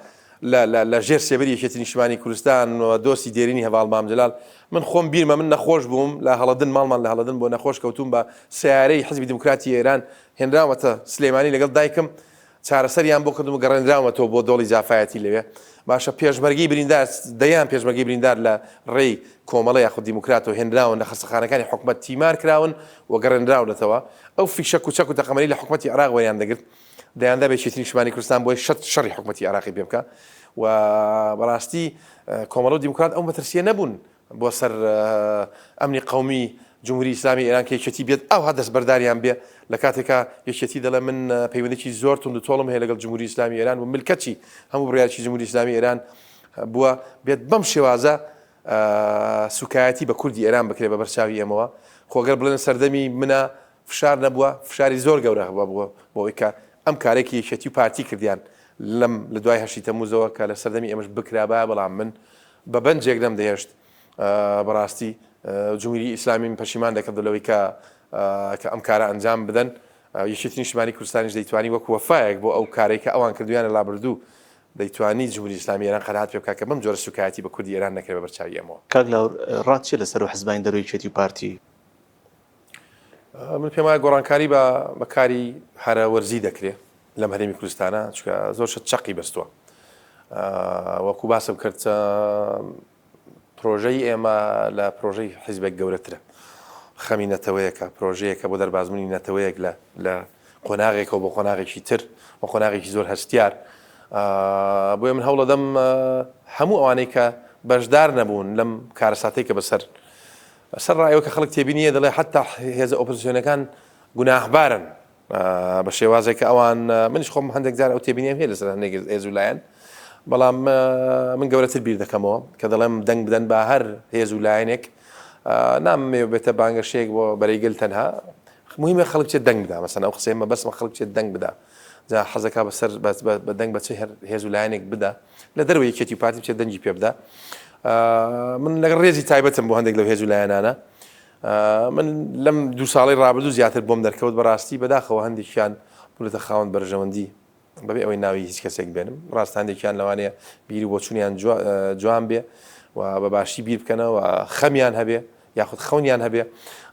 لە ژێر سێبەری یەکێتی نیشتیمانی کوردستان و دۆستی دێرینی هەواڵ مامجلال من خۆم بیرمە من نەخۆش بووم لە هەڵەدن ماڵمان لە هەڵەدن بۆ نەخۆش کەوتوم بە سیارەی حزبی دموکراتی ئێران هێنراوەتە سلێمانی لەگەڵ دایکم چارەسەریان بۆ کردم و گەڕێنراوەتەوە بۆ دۆڵی زافایەتی لەوێ باشە پێشمەرگی بریندار دەیان پێشمەرگی بریندار لە ڕێی کۆمەڵە یاخود دیموکراتەوە هێنراون لە خستەخانەکانی حکومەت تیمار کراون و گەڕێنراونەتەوە ئەو فیشە کوچەک و تەقەمەنی لە حکومەتی عێراق وەریان دەگرت دەیاندا بێتێتی نیشتمانی کوردستان بۆی شەڕی حکومەتی عێراقی پێ بکە و بەڕاستی کۆمەڵە و دیموکرات ئەو مەترسیە نەبوون بۆ سەر ئەمنی قەومی جمهوری ئیسلامی ئێران کە یەکێتی بێت ئەو هەدەست بەرداریان بێ لە کاتێکا یەکێتی دەڵێ من پەیوەندێکی زۆر تونند و تۆڵم هەیە لەگەڵ جمهوری ئیسلامی ئێران و ملکەتی هەموو بڕیارێکی جمهوری ئیسلامی ئێران بووە بێت بەم شێوازە سوکایەتی بە کوردی ئێران بکرێ بە بەرچاوی ئێمەوە خۆگەر بڵێن سەردەمی منە فشار نەبووە فشاری زۆر گەورە بووە بۆ ئەوەی کە ئەم کارێکی یەکێتی و پارتی کردیان لە دوای هەشتی تەمووزەوە کە لە سەردەمی ئێمەش بکرابە بەڵام من بە بەنجێک لەم دەهێشت بەڕاستی جمهوری ئیسلامی پەشیمان دەکردلەوەی کە ئەم کارە ئەنجام بدەن یەکێتی نیشتمانی کوردستانیش دەیتوانی وەک وەفایەک بۆ ئەو کارێک کە ئەوان کردویانە لابردوو دەیتوانی جمهوری ئیسلامی ئێران قەنەعات پێ بکات کە بەم جۆرە سوکایەتی بە کوردی ئێران نەکرێت بە بەرچاوی ئێمەوە. کاک لاور ڕات چیە لەسەر حیزبانی دەرەوەی یەکێتی و پارتی؟ من پێم وایە گۆڕانکاری بە کاری هەرەوەرزی دەکرێت لەم هەرێمی کوردستانە چونکە زۆر شت چەقی بەستووە وەکو باسم کرد پرۆژەی ئێمە لە پرۆژەی حیزبێک گەورەترە خەمی نەتەوەیەکە پرۆژەیەکە بۆ دەربازبوونی نەتەوەیەک لە قۆناغێکەوە بۆ قۆناغێکی تر و قۆناغێکی زۆر هەستیار بۆیە من هەوڵە دەم هەموو ئەوانەی کە بەشدار نەبوون لەم کارەساتەی کە بەسەر ڕایەوە کە خەڵک تێبینیە دەڵێ حتا هێزە ئۆپۆزیسیۆنەکان گوناهبارن بە شێوازێک کە ئەوان منیش خۆم هەندێک جار ئەو تێبینیم هەیە لەسەر هەندێک هێز و لایەن بەڵام من گەورەتر بیر دەکەمەوە کە دەڵێم دەنگ بدەن بە هەر هێز و لایەنێک نامێ بێتە بانگەشەیەک بۆ بەرەیگەل تەنها مهمە خەڵک چێت دەنگ بدا مەسەن ئەو قسەیمە بەسمە خەڵک چێت دەنگ بدا جا حەزەکە بەسەر بە دەنگ بەچی هێز و لایەنێک بدا لە دەروی یەکێتی پارتی بچێت دەنگی پێ بدا من لەگەڵ ڕێزی تایبەتم بۆ هەندێک لەو هێز و لایەنانە من لەم دوو ساڵی ڕابردوو زیاتر بۆم دەرکەوت بەڕاستی بەداخەوە هەندێکیان بڵێتە خاوەن بەرژەوەندی بەبێ ئەوەی ناوی هیچ کەسێک بێنم ڕاست هەندێکیان لەوانەیە بیری بۆچوونیان جوان بێ و بە باشی بیر بکەنەوە خەمیان هەبێ یاخود خەونیان هەبێ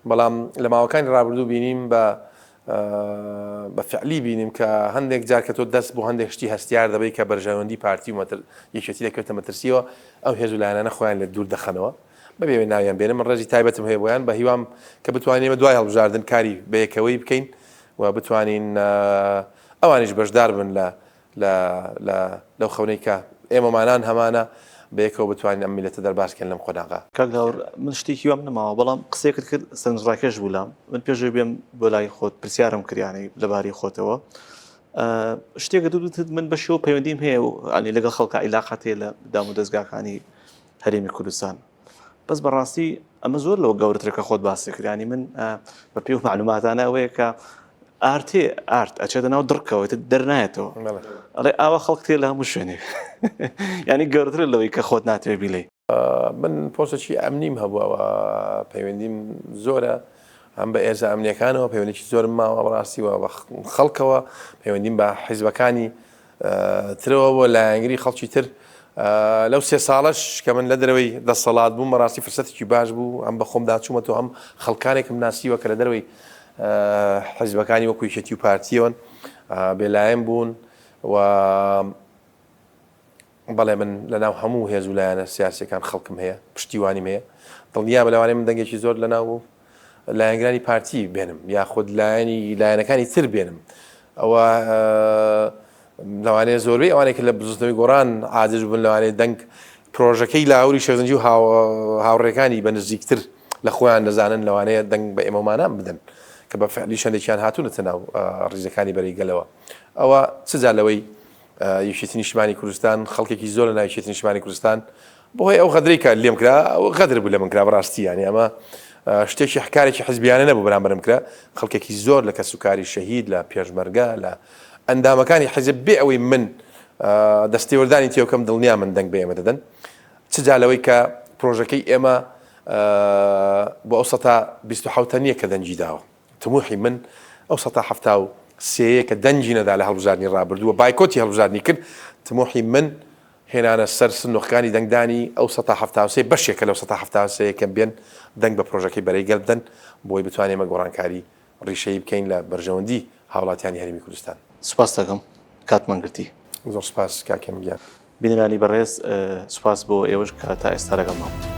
بەڵام لە ماوەکانی ڕابردوو بینیم بە فعلی بینیم کە هەندێک جار کە تۆ دەست بۆ هەندێک شتی هەستیار دەبێت کە بەرژەوەندی پارتی و یەکێتی دەکەوێتە مەترسیەوە ئەو هێز و لایەنانە خۆیان لە دوور دەخەنەوە بەبێ ناویان بێنم من ڕێزی تایبەتم هەیە بۆیان بە هیوام کە بتوانین دوای هەڵبژاردن کاری بەیەکەوەی بکەین و بتوانین ئەوانیش بەشدار بن لەو خەونەی کە ئێمەمانان هەمانە بەیەکەوە بتوانین ئەم میلەتە دەرباسکەن لەم قۆناغا. کاک لاور من شتێکی وام نەماوە بەڵام قسەیەکت کرد سەرنجڕاکێش بوولام من پێشەوەی بێم بۆ لای خۆت پرسیارم کریانەی لەباری خۆتەوە شتێکە دووت من بە شێوە پەیوەندیم هەیە و ئەنی لەگەڵ خەڵکە عیلاقات هەیە لە دام و دەستگاکانی هەرێمی کوردستان بەس بەڕاستی ئەمە زۆر لەوە گەورەترە کە خۆت باسی کردیانی من بە پێی و معلوماتانە ئەوەیە کە ئارت ئەچێتە ناو دڕکەوە دەرنایەتەوە ئەڵێ ئاوا خەڵک تێ لە هەموو شوێنێ ینی گەورەترە لەوەی کە خۆت ناتوێ بیڵێ من پۆستێکی ئەمنیم هەبووەوە پەیوەندیم زۆرە هەم بە ئێرزە ئەمنیەکانەوە پەیوەندێکی زۆرم ماوە بەڕاستیوە بە خەڵکەوە پەیوەندیم بە حیزبەکانی ترەوە بۆ لایەنگری خەڵکی تر لەو سێ ساڵش کە من لە دەرەوەی دەسەڵات بووم بەڕاستی فرسەتێکی باش بوو ئەم بە خۆم داچوومەتەوە ئەم خەڵکانێکم ناسیوە کە لە دەرەوەی حیزبەکانی وەکو یەکێتی و پارتیەوەن بێلایەن بوون و بەڵێ من لەناو هەموو هێز و لایەنە سیاسیەکان خەڵکم هەیە پشتیوانیم هەیە دڵنیا بە لەوانەیە من دەنگێکی زۆر لەناو لایەنگرانی پارتی بێنم یاخود لایەنەکانی تر بێنم ئەوە لەوانەیە زۆربەی ئەوانێک لە بزوستنەوەی گۆڕان عاجز بوون لەوانەیە دەنگ پرۆژەکەی لاوری شێرزەنجی و هاوڕێکانی بە نزیکتر لە خۆیان دەزانن لەوانەیە دەنگ بە ئێمەمانان بدەن کە بە فعلی شەندێکیان هاتوونەتە ناو ڕیزەکانی بەریگەلەوە ئەوە چجا لەوەی یەکێتی نیشتمانی کوردستان خەڵکێکی زۆر لە ناو یەکێتی نیشتمانی کوردستان بۆهۆی ئەو غەدرەی کە لێم کرا ئەو غەدر بوو لە من کرا بەڕاستی یانی ئەمە شتێکی حکارێکی حیزبیانە نەبوو بەرامبەرم کرا خەڵکێکی زۆر لە کەسوکاری شەهید لە پێشمەرگە لە ئەندامەکانی حیزب بێ ئەوەی من دەستێوەردانی تێوکەم دڵنیا من دەنگ بە ئێمە دەدەن چجا لەوەی کە پرۆژەکەی ئێمە بۆ ئەو سەتا 27 نییە کە دەنجی داوە تموحی من ئەو سەتا 73 کە دەنجی نەدا لە هەڵبژاردننی ڕابردووە بایکۆتی هەڵبژاردننی کرد تموحی من هێنانە سەر سنوخەکانی دەنگدانی ئەو سەتا 73 بەشێکە لەو سەتا 73 کە بێن دەنگ بە پرۆژەکەی بەرەیگەل بدەن بۆی بتوانێمە گۆڕانکاری ڕیشەی بکەین لە بەرژەوەندی هاوڵاتیانی هەرێمی کوردستان. سوپاس دەکەم کاتمانگرتی زۆر سپاس کاکەم گیان. بینرانی بەڕێز سوپاس بۆ ئێوەش کە تا ئێستا لەگەڵ ماوە.